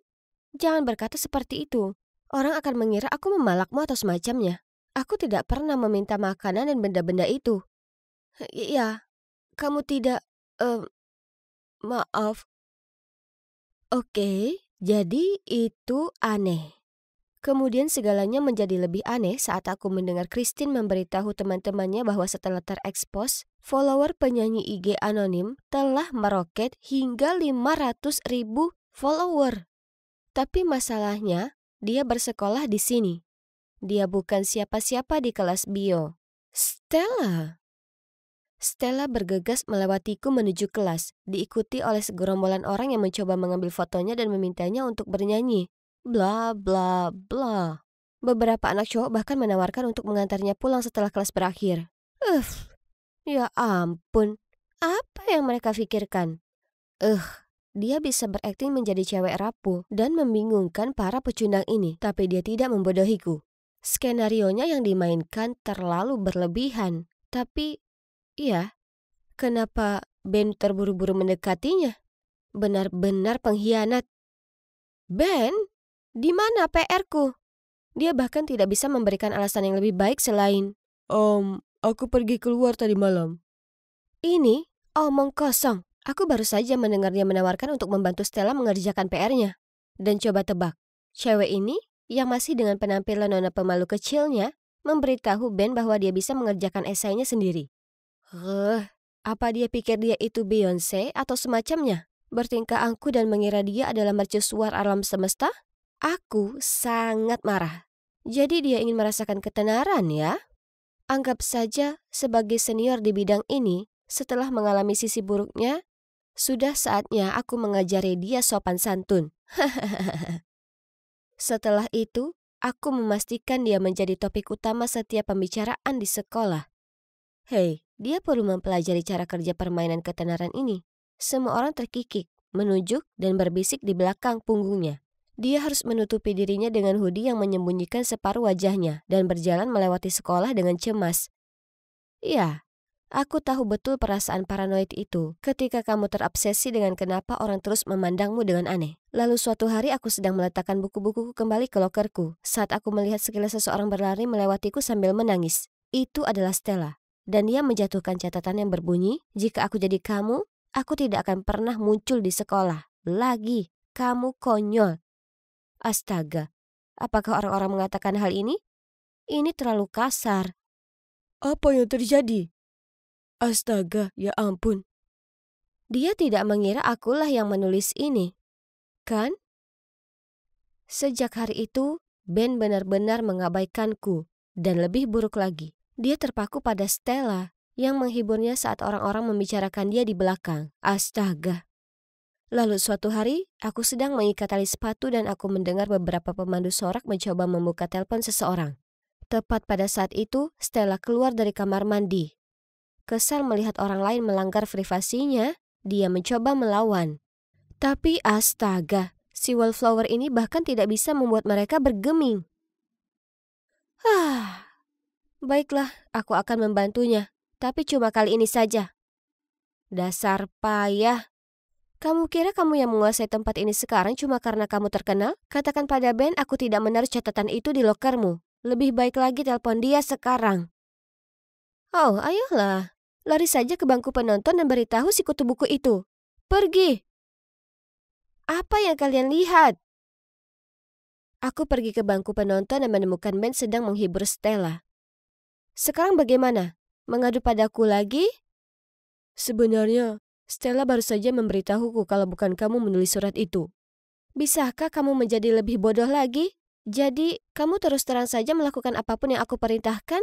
jangan berkata seperti itu. Orang akan mengira aku memalakmu atau semacamnya. Aku tidak pernah meminta makanan dan benda-benda itu. Ya, kamu tidak... maaf. Oke, jadi itu aneh. Kemudian segalanya menjadi lebih aneh saat aku mendengar Christine memberitahu teman-temannya bahwa setelah terekspos, follower penyanyi IG anonim telah meroket hingga 500.000 follower. Tapi masalahnya, dia bersekolah di sini. Dia bukan siapa-siapa di kelas bio. Stella bergegas melewatiku menuju kelas, diikuti oleh segerombolan orang yang mencoba mengambil fotonya dan memintanya untuk bernyanyi. Bla bla bla. Beberapa anak cowok bahkan menawarkan untuk mengantarnya pulang setelah kelas berakhir. Ya ampun, apa yang mereka pikirkan? Dia bisa berakting menjadi cewek rapuh dan membingungkan para pecundang ini, tapi dia tidak membodohiku. Skenarionya yang dimainkan terlalu berlebihan, tapi ya, kenapa Ben terburu-buru mendekatinya. Benar-benar pengkhianat. Ben, di mana PR-ku? Dia bahkan tidak bisa memberikan alasan yang lebih baik selain, aku pergi keluar tadi malam. Ini omong kosong. Aku baru saja mendengar dia menawarkan untuk membantu Stella mengerjakan PR-nya. Dan coba tebak, cewek ini yang masih dengan penampilan nona pemalu kecilnya memberitahu Ben bahwa dia bisa mengerjakan esainya sendiri. Apa dia pikir dia itu Beyonce atau semacamnya? Bertingkah angkuh dan mengira dia adalah mercusuar alam semesta? Aku sangat marah. Jadi dia ingin merasakan ketenaran ya? Anggap saja sebagai senior di bidang ini, setelah mengalami sisi buruknya, sudah saatnya aku mengajari dia sopan santun. Setelah itu, aku memastikan dia menjadi topik utama setiap pembicaraan di sekolah. Hei, dia perlu mempelajari cara kerja permainan ketenaran ini. Semua orang terkikik, menunjuk, dan berbisik di belakang punggungnya. Dia harus menutupi dirinya dengan hoodie yang menyembunyikan separuh wajahnya dan berjalan melewati sekolah dengan cemas. Ya, aku tahu betul perasaan paranoid itu ketika kamu terobsesi dengan kenapa orang terus memandangmu dengan aneh. Lalu suatu hari aku sedang meletakkan buku-bukuku kembali ke lokerku saat aku melihat sekilas seseorang berlari melewatiku sambil menangis. Itu adalah Stella. Dan dia menjatuhkan catatan yang berbunyi, jika aku jadi kamu, aku tidak akan pernah muncul di sekolah. Lagi, kamu konyol. Astaga, apakah orang-orang mengatakan hal ini? Ini terlalu kasar. Apa yang terjadi? Astaga, ya ampun. Dia tidak mengira akulah yang menulis ini, kan? Sejak hari itu, Ben benar-benar mengabaikanku. Dan lebih buruk lagi, dia terpaku pada Stella yang menghiburnya saat orang-orang membicarakan dia di belakang. Astaga. Lalu suatu hari, aku sedang mengikat tali sepatu dan aku mendengar beberapa pemandu sorak mencoba membuka telepon seseorang. Tepat pada saat itu, Stella keluar dari kamar mandi. Kesal melihat orang lain melanggar privasinya, dia mencoba melawan. Tapi astaga, si wallflower ini bahkan tidak bisa membuat mereka bergeming. Baiklah, aku akan membantunya, tapi cuma kali ini saja. Dasar payah. Kamu kira kamu yang menguasai tempat ini sekarang cuma karena kamu terkenal? Katakan pada Ben aku tidak menaruh catatan itu di lokermu. Lebih baik lagi telepon dia sekarang. Oh, ayolah. Lari saja ke bangku penonton dan beritahu si kutu buku itu. Pergi. Apa yang kalian lihat? Aku pergi ke bangku penonton dan menemukan Ben sedang menghibur Stella. Sekarang bagaimana? Mengadu padaku lagi? Sebenarnya, Stella baru saja memberitahuku kalau bukan kamu menulis surat itu. Bisakah kamu menjadi lebih bodoh lagi? Jadi, kamu terus terang saja melakukan apapun yang aku perintahkan?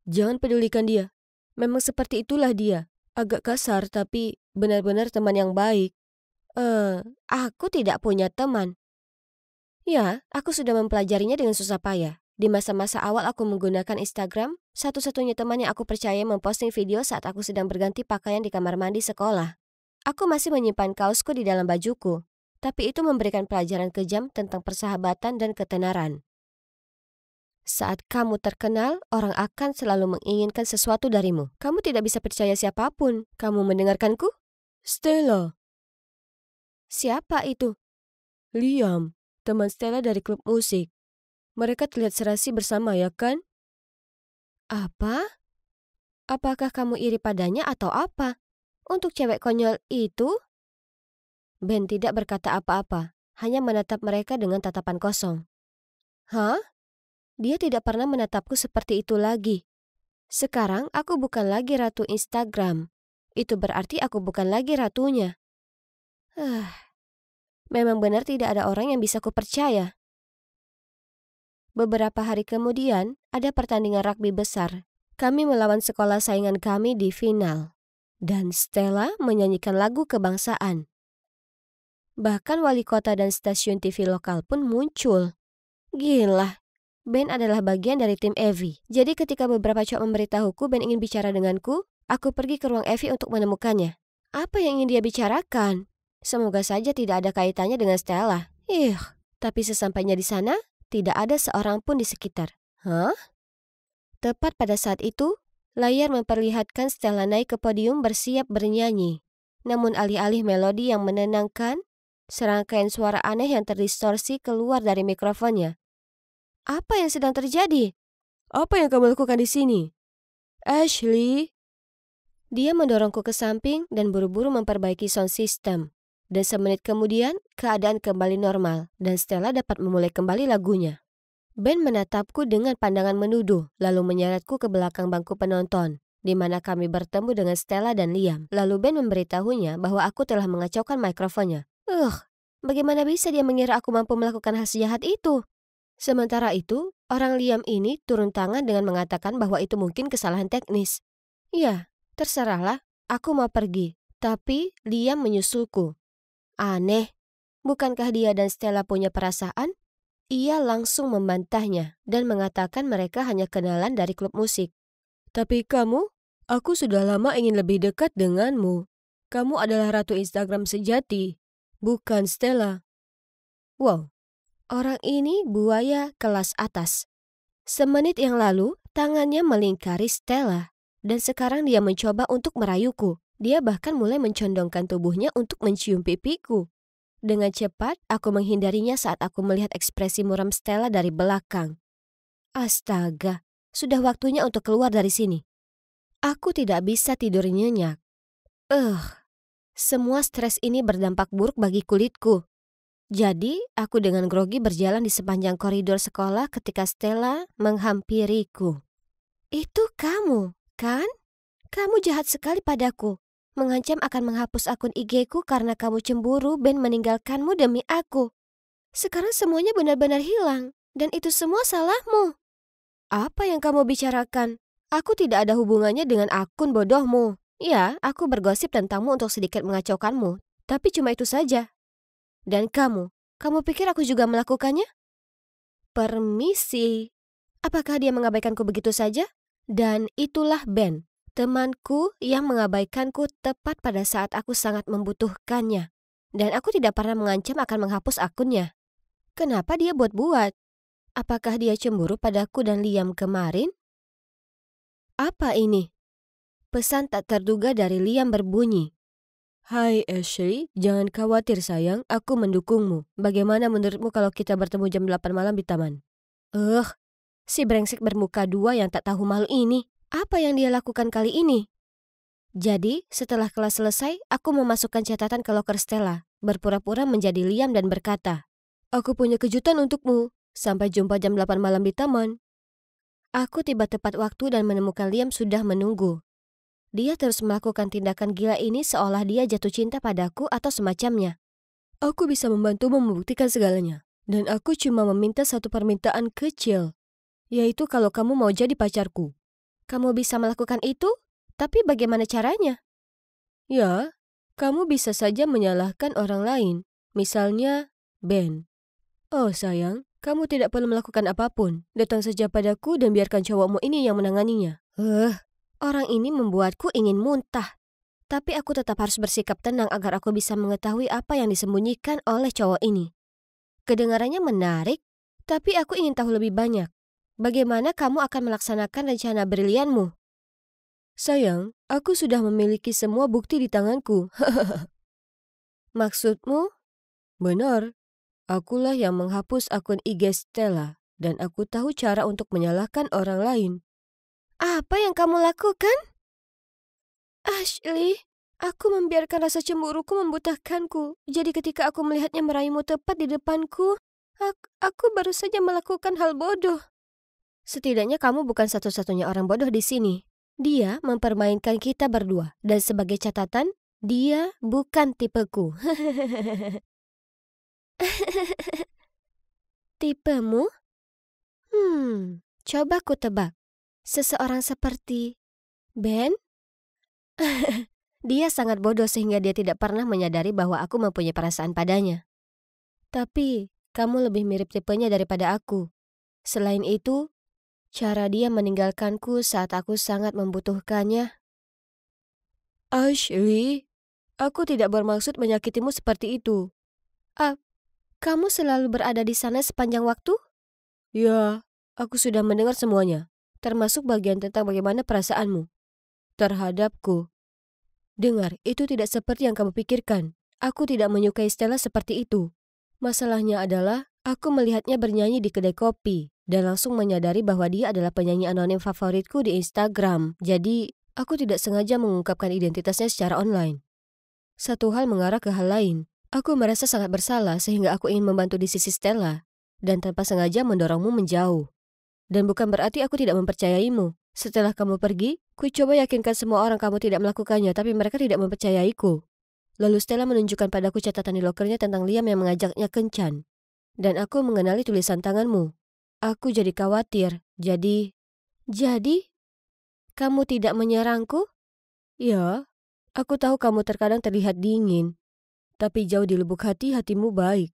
Jangan pedulikan dia. Memang seperti itulah dia. Agak kasar tapi benar-benar teman yang baik. Aku tidak punya teman. Ya, aku sudah mempelajarinya dengan susah payah. Di masa-masa awal aku menggunakan Instagram, satu-satunya teman yang aku percaya memposting video saat aku sedang berganti pakaian di kamar mandi sekolah. Aku masih menyimpan kaosku di dalam bajuku, tapi itu memberikan pelajaran kejam tentang persahabatan dan ketenaran. Saat kamu terkenal, orang akan selalu menginginkan sesuatu darimu. Kamu tidak bisa percaya siapapun. Kamu mendengarkanku? Stella. Siapa itu? Liam, teman Stella dari klub musik. Mereka terlihat serasi bersama ya kan? Apa? Apakah kamu iri padanya atau apa? Untuk cewek konyol itu? Ben tidak berkata apa-apa, hanya menatap mereka dengan tatapan kosong. Hah? Dia tidak pernah menatapku seperti itu lagi. Sekarang aku bukan lagi ratu Instagram. Itu berarti aku bukan lagi ratunya. Memang benar tidak ada orang yang bisa kupercaya. Beberapa hari kemudian, ada pertandingan rugby besar. Kami melawan sekolah saingan kami di final. Dan Stella menyanyikan lagu kebangsaan. Bahkan wali kota dan stasiun TV lokal pun muncul. Gila, Ben adalah bagian dari tim Evie. Jadi ketika beberapa cowok memberitahuku Ben ingin bicara denganku, aku pergi ke ruang Evie untuk menemukannya. Apa yang ingin dia bicarakan? Semoga saja tidak ada kaitannya dengan Stella. Tapi sesampainya di sana, tidak ada seorang pun di sekitar. Hah? Tepat pada saat itu, layar memperlihatkan Stella naik ke podium bersiap bernyanyi. Namun alih-alih melodi yang menenangkan, serangkaian suara aneh yang terdistorsi keluar dari mikrofonnya. Apa yang sedang terjadi? Apa yang kamu lakukan di sini? Ashley? Dia mendorongku ke samping dan buru-buru memperbaiki sound system. Dan semenit kemudian, keadaan kembali normal dan Stella dapat memulai kembali lagunya. Ben menatapku dengan pandangan menuduh, lalu menyeretku ke belakang bangku penonton, di mana kami bertemu dengan Stella dan Liam. Lalu Ben memberitahunya bahwa aku telah mengacaukan mikrofonnya. Bagaimana bisa dia mengira aku mampu melakukan hal sejahat itu? Sementara itu, orang Liam ini turun tangan dengan mengatakan bahwa itu mungkin kesalahan teknis. Ya, terserahlah, aku mau pergi. Tapi Liam menyusulku. Aneh, bukankah dia dan Stella punya perasaan? Ia langsung membantahnya dan mengatakan mereka hanya kenalan dari klub musik. Tapi kamu? Aku sudah lama ingin lebih dekat denganmu. Kamu adalah ratu Instagram sejati, bukan Stella. Wow, orang ini buaya kelas atas. Semenit yang lalu, tangannya melingkari Stella. Dan sekarang dia mencoba untuk merayuku. Dia bahkan mulai mencondongkan tubuhnya untuk mencium pipiku. Dengan cepat, aku menghindarinya saat aku melihat ekspresi muram Stella dari belakang. Astaga, sudah waktunya untuk keluar dari sini. Aku tidak bisa tidur nyenyak. Semua stres ini berdampak buruk bagi kulitku. Jadi, aku dengan grogi berjalan di sepanjang koridor sekolah ketika Stella menghampiriku. Itu kamu, kan? Kamu jahat sekali padaku. Mengancam akan menghapus akun IG-ku karena kamu cemburu Ben meninggalkanmu demi aku. Sekarang semuanya benar-benar hilang. Dan itu semua salahmu. Apa yang kamu bicarakan? Aku tidak ada hubungannya dengan akun bodohmu. Ya, aku bergosip tentangmu untuk sedikit mengacaukanmu. Tapi cuma itu saja. Dan kamu pikir aku juga melakukannya? Permisi. Apakah dia mengabaikanku begitu saja? Dan itulah Ben. Temanku yang mengabaikanku tepat pada saat aku sangat membutuhkannya. Dan aku tidak pernah mengancam akan menghapus akunnya. Kenapa dia buat-buat? Apakah dia cemburu padaku dan Liam kemarin? Apa ini? Pesan tak terduga dari Liam berbunyi. Hai Ashley, jangan khawatir sayang, aku mendukungmu. Bagaimana menurutmu kalau kita bertemu jam 8 malam di taman? Si brengsek bermuka dua yang tak tahu malu ini. Apa yang dia lakukan kali ini? Jadi, setelah kelas selesai, aku memasukkan catatan ke loker Stella, berpura-pura menjadi Liam dan berkata, aku punya kejutan untukmu. Sampai jumpa jam 8 malam di taman. Aku tiba tepat waktu dan menemukan Liam sudah menunggu. Dia terus melakukan tindakan gila ini seolah dia jatuh cinta padaku atau semacamnya. Aku bisa membantumu membuktikan segalanya. Dan aku cuma meminta satu permintaan kecil. Yaitu kalau kamu mau jadi pacarku. Kamu bisa melakukan itu? Tapi bagaimana caranya? Ya, kamu bisa saja menyalahkan orang lain. Misalnya, Ben. Oh sayang, kamu tidak perlu melakukan apapun. Datang saja padaku dan biarkan cowokmu ini yang menanganinya. Orang ini membuatku ingin muntah. Tapi aku tetap harus bersikap tenang agar aku bisa mengetahui apa yang disembunyikan oleh cowok ini. Kedengarannya menarik, tapi aku ingin tahu lebih banyak. Bagaimana kamu akan melaksanakan rencana brilianmu? Sayang, aku sudah memiliki semua bukti di tanganku. Maksudmu? Benar. Akulah yang menghapus akun IG Stella dan aku tahu cara untuk menyalahkan orang lain. Apa yang kamu lakukan? Ashley, aku membiarkan rasa cemburuku membutakanku. Jadi ketika aku melihatnya merayumu tepat di depanku, aku baru saja melakukan hal bodoh. Setidaknya kamu bukan satu-satunya orang bodoh di sini. Dia mempermainkan kita berdua. Dan sebagai catatan, dia bukan tipeku. Tipemu? Coba ku tebak. Seseorang seperti Ben? Dia sangat bodoh sehingga dia tidak pernah menyadari bahwa aku mempunyai perasaan padanya. Tapi, kamu lebih mirip tipenya daripada aku. Selain itu, cara dia meninggalkanku saat aku sangat membutuhkannya. Ashley, aku tidak bermaksud menyakitimu seperti itu. Kamu selalu berada di sana sepanjang waktu? Ya, aku sudah mendengar semuanya, termasuk bagian tentang bagaimana perasaanmu terhadapku. Dengar, itu tidak seperti yang kamu pikirkan. Aku tidak menyukai Stella seperti itu. Masalahnya adalah, aku melihatnya bernyanyi di kedai kopi, dan langsung menyadari bahwa dia adalah penyanyi anonim favoritku di Instagram. Jadi, aku tidak sengaja mengungkapkan identitasnya secara online. Satu hal mengarah ke hal lain. Aku merasa sangat bersalah sehingga aku ingin membantu di sisi Stella, dan tanpa sengaja mendorongmu menjauh. Dan bukan berarti aku tidak mempercayaimu. Setelah kamu pergi, ku coba yakinkan semua orang kamu tidak melakukannya, tapi mereka tidak mempercayaiku. Lalu Stella menunjukkan padaku catatan di lokernya tentang Liam yang mengajaknya kencan. Dan aku mengenali tulisan tanganmu. Aku jadi khawatir. Jadi, kamu tidak menyerangku? Ya, aku tahu kamu terkadang terlihat dingin. Tapi jauh di lubuk hati, hatimu baik.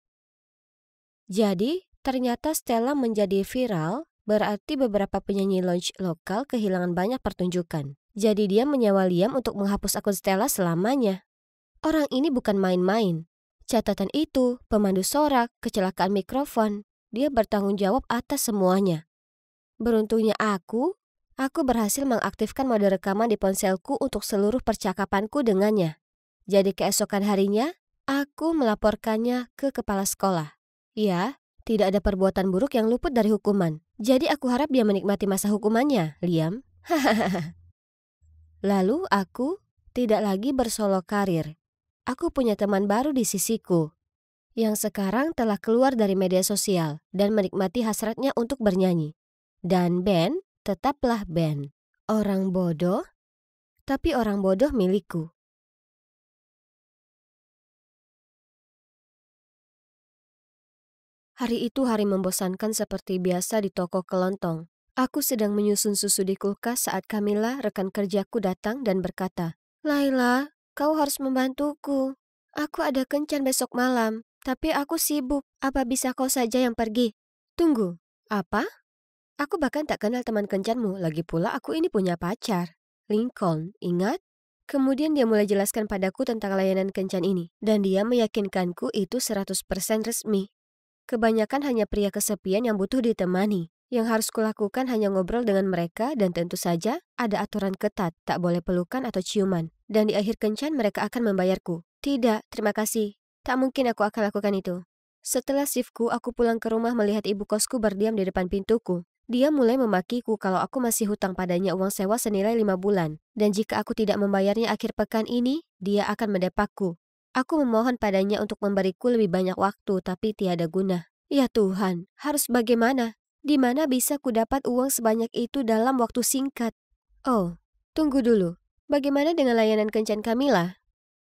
Jadi, ternyata Stella menjadi viral, berarti beberapa penyanyi lounge lokal kehilangan banyak pertunjukan. Jadi dia menyewa Liam untuk menghapus akun Stella selamanya. Orang ini bukan main-main. Catatan itu, pemandu sorak, kecelakaan mikrofon. Dia bertanggung jawab atas semuanya. Beruntungnya aku berhasil mengaktifkan mode rekaman di ponselku untuk seluruh percakapanku dengannya. Jadi keesokan harinya, aku melaporkannya ke kepala sekolah. Ya, tidak ada perbuatan buruk yang luput dari hukuman. Jadi aku harap dia menikmati masa hukumannya, Liam. Lalu aku tidak lagi bersolo karir. Aku punya teman baru di sisiku, yang sekarang telah keluar dari media sosial dan menikmati hasratnya untuk bernyanyi. Dan Ben tetaplah Ben. Orang bodoh, tapi orang bodoh milikku. Hari itu hari membosankan seperti biasa di toko kelontong. Aku sedang menyusun susu di kulkas saat Camilla, rekan kerjaku, datang dan berkata, "Laila, kau harus membantuku. Aku ada kencan besok malam, tapi aku sibuk. Apa bisa kau saja yang pergi?" Tunggu, apa? Aku bahkan tak kenal teman kencanmu, lagi pula aku ini punya pacar. Lincoln, ingat? Kemudian dia mulai jelaskan padaku tentang layanan kencan ini, dan dia meyakinkanku itu 100% resmi. Kebanyakan hanya pria kesepian yang butuh ditemani. Yang harus kulakukan hanya ngobrol dengan mereka dan tentu saja ada aturan ketat, tak boleh pelukan atau ciuman. Dan di akhir kencan mereka akan membayarku. Tidak, terima kasih. Tak mungkin aku akan lakukan itu. Setelah shiftku, aku pulang ke rumah melihat ibu kosku berdiam di depan pintuku. Dia mulai memakiku kalau aku masih hutang padanya uang sewa senilai 5 bulan. Dan jika aku tidak membayarnya akhir pekan ini, dia akan mendepakku. Aku memohon padanya untuk memberiku lebih banyak waktu, tapi tiada guna. Ya Tuhan, harus bagaimana? Di mana bisa ku dapat uang sebanyak itu dalam waktu singkat? Oh, tunggu dulu. Bagaimana dengan layanan kencan Camilla?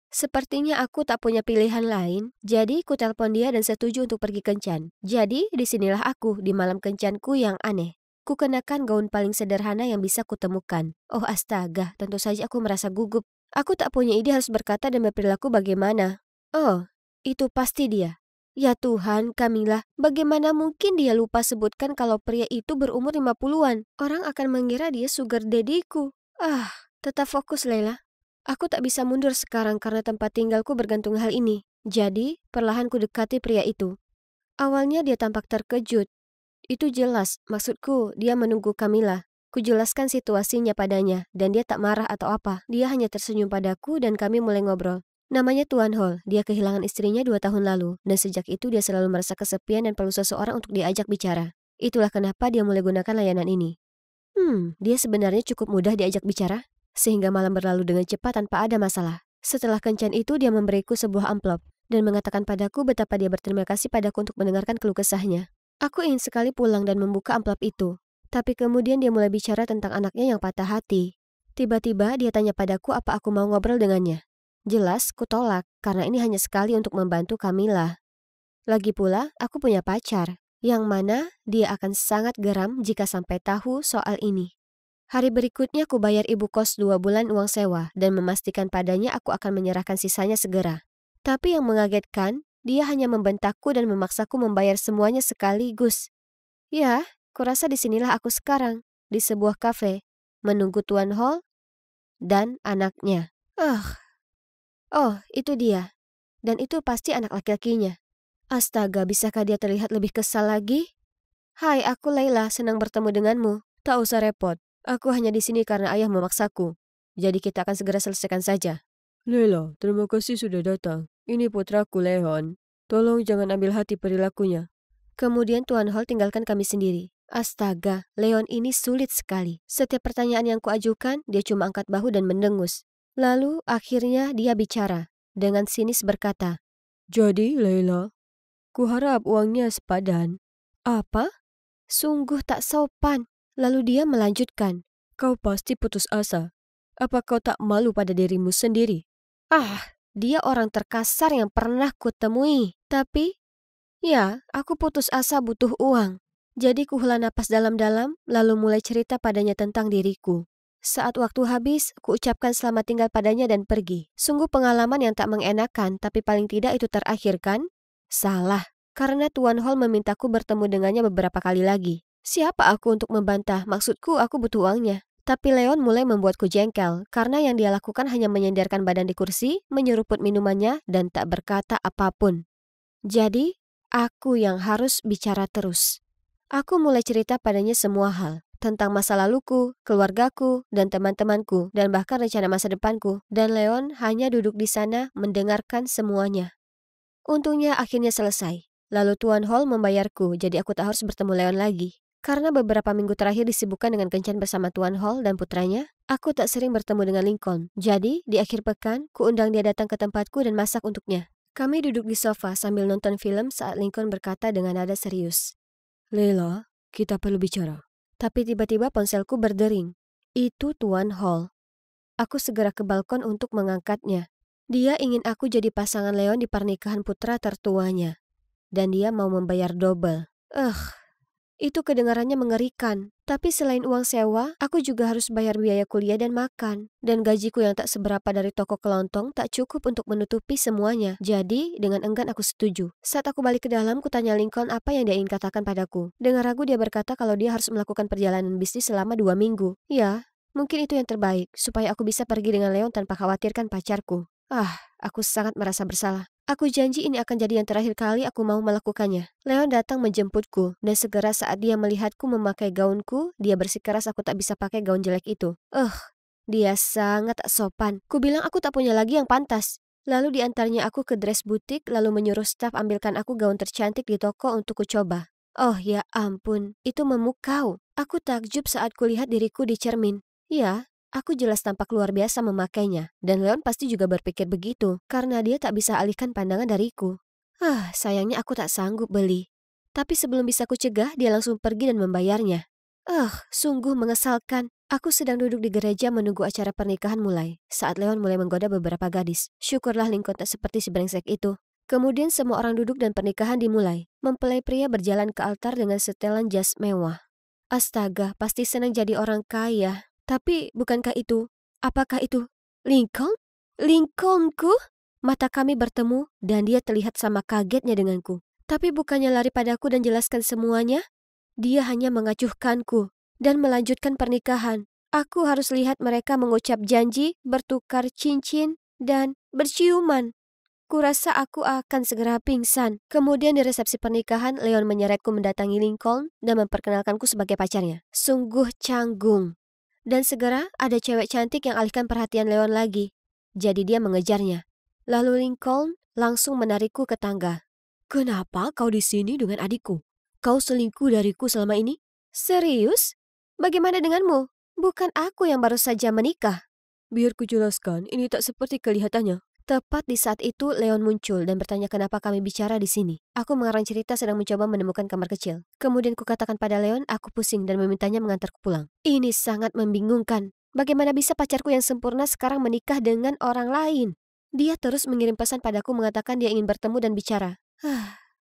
Sepertinya aku tak punya pilihan lain, jadi ku telepon dia dan setuju untuk pergi kencan. Jadi, disinilah aku di malam kencanku yang aneh. Ku kenakan gaun paling sederhana yang bisa kutemukan. Oh astaga, tentu saja aku merasa gugup. Aku tak punya ide harus berkata dan berperilaku bagaimana. Oh, itu pasti dia. Ya Tuhan, Camilla, bagaimana mungkin dia lupa sebutkan kalau pria itu berumur 50-an? Orang akan mengira dia sugar daddy-ku. Tetap fokus, Leila. Aku tak bisa mundur sekarang karena tempat tinggalku bergantung hal ini. Jadi, perlahan ku dekati pria itu. Awalnya dia tampak terkejut. Itu jelas, maksudku dia menunggu Camilla. Kujelaskan situasinya padanya, dan dia tak marah atau apa. Dia hanya tersenyum padaku dan kami mulai ngobrol. Namanya Tuan Hall, dia kehilangan istrinya 2 tahun lalu, dan sejak itu dia selalu merasa kesepian dan perlu seseorang untuk diajak bicara. Itulah kenapa dia mulai gunakan layanan ini. Dia sebenarnya cukup mudah diajak bicara, sehingga malam berlalu dengan cepat tanpa ada masalah. Setelah kencan itu dia memberiku sebuah amplop, dan mengatakan padaku betapa dia berterima kasih padaku untuk mendengarkan keluh kesahnya. Aku ingin sekali pulang dan membuka amplop itu. Tapi kemudian dia mulai bicara tentang anaknya yang patah hati. Tiba-tiba dia tanya padaku apa aku mau ngobrol dengannya. Jelas, ku tolak, karena ini hanya sekali untuk membantu Camilla. Lagi pula, aku punya pacar, yang mana dia akan sangat geram jika sampai tahu soal ini. Hari berikutnya ku bayar ibu kos 2 bulan uang sewa dan memastikan padanya aku akan menyerahkan sisanya segera. Tapi yang mengagetkan, dia hanya membentakku dan memaksaku membayar semuanya sekaligus. Ya, kurasa disinilah aku sekarang, di sebuah kafe, menunggu Tuan Hall dan anaknya. Oh, itu dia. Dan itu pasti anak laki-lakinya. Astaga, bisakah dia terlihat lebih kesal lagi? Hai, aku Leila, senang bertemu denganmu. Tak usah repot, aku hanya di sini karena ayah memaksaku. Jadi kita akan segera selesaikan saja. Lela, terima kasih sudah datang. Ini putraku Leon. Tolong jangan ambil hati perilakunya. Kemudian Tuan Hall tinggalkan kami sendiri. Astaga, Leon ini sulit sekali. Setiap pertanyaan yang kuajukan, dia cuma angkat bahu dan mendengus. Lalu akhirnya dia bicara. Dengan sinis berkata, Jadi, Lela, kuharap uangnya sepadan. "Apa? Sungguh tak sopan." Lalu dia melanjutkan, Kau pasti putus asa. Apa kau tak malu pada dirimu sendiri? dia orang terkasar yang pernah kutemui. Tapi, ya, aku putus asa butuh uang. Jadi kuhela napas dalam-dalam, lalu mulai cerita padanya tentang diriku. Saat waktu habis, kuucapkan selamat tinggal padanya dan pergi. Sungguh pengalaman yang tak mengenakan, tapi paling tidak itu terakhir kan? Salah, karena Tuan Hall memintaku bertemu dengannya beberapa kali lagi. Siapa aku untuk membantah? Maksudku aku butuh uangnya. Tapi Leon mulai membuatku jengkel, karena yang dia lakukan hanya menyenderkan badan di kursi, menyeruput minumannya, dan tak berkata apapun. Jadi, aku yang harus bicara terus. Aku mulai cerita padanya semua hal, tentang masa laluku, keluargaku, dan teman-temanku, dan bahkan rencana masa depanku. Dan Leon hanya duduk di sana mendengarkan semuanya. Untungnya akhirnya selesai. Lalu Tuan Hall membayarku, jadi aku tak harus bertemu Leon lagi. Karena beberapa minggu terakhir disibukkan dengan kencan bersama Tuan Hall dan putranya, aku tak sering bertemu dengan Lincoln. Jadi, di akhir pekan, kuundang dia datang ke tempatku dan masak untuknya. Kami duduk di sofa sambil nonton film saat Lincoln berkata dengan nada serius. Lela, kita perlu bicara. Tapi tiba-tiba ponselku berdering. Itu Tuan Hall. Aku segera ke balkon untuk mengangkatnya. Dia ingin aku jadi pasangan Leon di pernikahan putra tertuanya. Dan dia mau membayar double. Itu kedengarannya mengerikan. Tapi selain uang sewa, aku juga harus bayar biaya kuliah dan makan. Dan gajiku yang tak seberapa dari toko kelontong tak cukup untuk menutupi semuanya. Jadi, dengan enggan aku setuju. Saat aku balik ke dalam, kutanya Lincoln apa yang dia ingin katakan padaku. Dengan ragu dia berkata kalau dia harus melakukan perjalanan bisnis selama 2 minggu. Ya, mungkin itu yang terbaik, supaya aku bisa pergi dengan Leon tanpa khawatirkan pacarku. Aku sangat merasa bersalah. Aku janji ini akan jadi yang terakhir kali aku mau melakukannya. Leon datang menjemputku, dan segera saat dia melihatku memakai gaunku, dia bersikeras aku tak bisa pakai gaun jelek itu. Dia sangat tak sopan. Kubilang aku tak punya lagi yang pantas. Lalu diantarnya aku ke dress butik, lalu menyuruh staf ambilkan aku gaun tercantik di toko untuk kucoba. Oh ya ampun, itu memukau. Aku takjub saat kulihat diriku di cermin. Ya, aku jelas tampak luar biasa memakainya, dan Leon pasti juga berpikir begitu, karena dia tak bisa alihkan pandangan dariku. Sayangnya aku tak sanggup beli. Tapi sebelum bisa kucegah, dia langsung pergi dan membayarnya. Sungguh mengesalkan. Aku sedang duduk di gereja menunggu acara pernikahan mulai, saat Leon mulai menggoda beberapa gadis. Syukurlah Lincoln tak seperti si brengsek itu. Kemudian semua orang duduk dan pernikahan dimulai. Mempelai pria berjalan ke altar dengan setelan jas mewah. Astaga, pasti senang jadi orang kaya. Tapi bukankah itu? Apakah itu Lincoln? Lincolnku? Mata kami bertemu dan dia terlihat sama kagetnya denganku. Tapi bukannya lari padaku dan jelaskan semuanya? Dia hanya mengacuhkanku dan melanjutkan pernikahan. Aku harus lihat mereka mengucap janji, bertukar cincin, dan berciuman. Kurasa aku akan segera pingsan. Kemudian di resepsi pernikahan, Leon menyeretku mendatangi Lincoln dan memperkenalkanku sebagai pacarnya. Sungguh canggung. Dan segera ada cewek cantik yang alihkan perhatian Leon lagi. Jadi dia mengejarnya. Lalu Lincoln langsung menarikku ke tangga. Kenapa kau di sini dengan adikku? Kau selingkuh dariku selama ini? Serius? Bagaimana denganmu? Bukan aku yang baru saja menikah. Biar kujelaskan, ini tak seperti kelihatannya. Tepat di saat itu Leon muncul dan bertanya kenapa kami bicara di sini. Aku mengarang cerita sedang mencoba menemukan kamar kecil. Kemudian kukatakan pada Leon aku pusing dan memintanya mengantarku pulang. Ini sangat membingungkan. Bagaimana bisa pacarku yang sempurna sekarang menikah dengan orang lain? Dia terus mengirim pesan padaku mengatakan dia ingin bertemu dan bicara.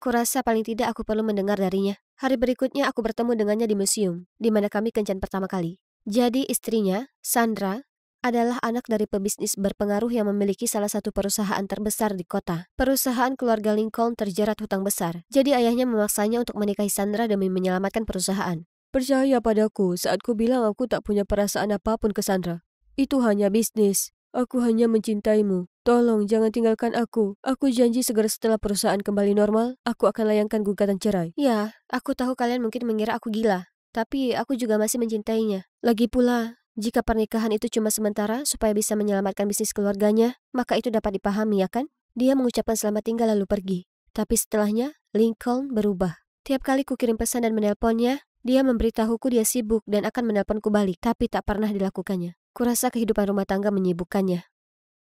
Kurasa paling tidak aku perlu mendengar darinya. Hari berikutnya aku bertemu dengannya di museum, di mana kami kencan pertama kali. Jadi istrinya, Sandra, adalah anak dari pebisnis berpengaruh yang memiliki salah satu perusahaan terbesar di kota. Perusahaan keluarga Lincoln terjerat hutang besar, jadi ayahnya memaksanya untuk menikahi Sandra demi menyelamatkan perusahaan. Percaya padaku saat ku bilang aku tak punya perasaan apapun ke Sandra. Itu hanya bisnis. Aku hanya mencintaimu. Tolong jangan tinggalkan aku. Aku janji segera setelah perusahaan kembali normal, aku akan layangkan gugatan cerai. Ya, aku tahu kalian mungkin mengira aku gila. Tapi aku juga masih mencintainya. Lagi pula, Jika pernikahan itu cuma sementara supaya bisa menyelamatkan bisnis keluarganya, maka itu dapat dipahami, ya kan? Dia mengucapkan selamat tinggal lalu pergi. Tapi setelahnya, Lincoln berubah. Tiap kali kukirim pesan dan menelponnya, dia memberitahuku dia sibuk dan akan menelponku balik, tapi tak pernah dilakukannya. Kurasa kehidupan rumah tangga menyibukkannya.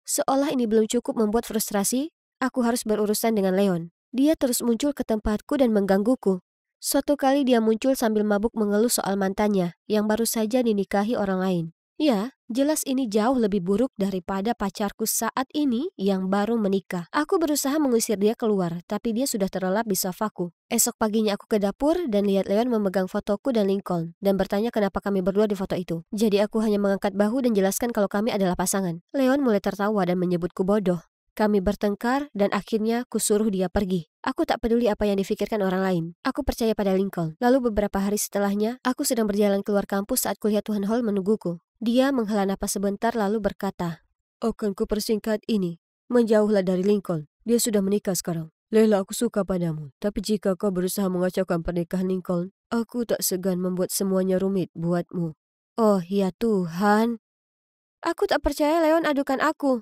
Seolah ini belum cukup membuat frustrasi, aku harus berurusan dengan Leon. Dia terus muncul ke tempatku dan menggangguku. Suatu kali dia muncul sambil mabuk mengeluh soal mantannya yang baru saja dinikahi orang lain. Ya, jelas ini jauh lebih buruk daripada pacarku saat ini yang baru menikah. Aku berusaha mengusir dia keluar, tapi dia sudah terlelap di sofaku. Esok paginya aku ke dapur dan lihat Leon memegang fotoku dan Lincoln dan bertanya kenapa kami berdua di foto itu. Jadi aku hanya mengangkat bahu dan jelaskan kalau kami adalah pasangan. Leon mulai tertawa dan menyebutku bodoh. Kami bertengkar dan akhirnya kusuruh dia pergi. Aku tak peduli apa yang difikirkan orang lain. Aku percaya pada Lincoln. Lalu beberapa hari setelahnya, aku sedang berjalan keluar kampus saat kulihat Tuan Hall menungguku. Dia menghela napas sebentar lalu berkata, Akan ku persingkat ini. Menjauhlah dari Lincoln. Dia sudah menikah sekarang. Leila, aku suka padamu. Tapi jika kau berusaha mengacaukan pernikahan Lincoln, aku tak segan membuat semuanya rumit buatmu. Oh ya Tuhan. Aku tak percaya Leon adukan aku.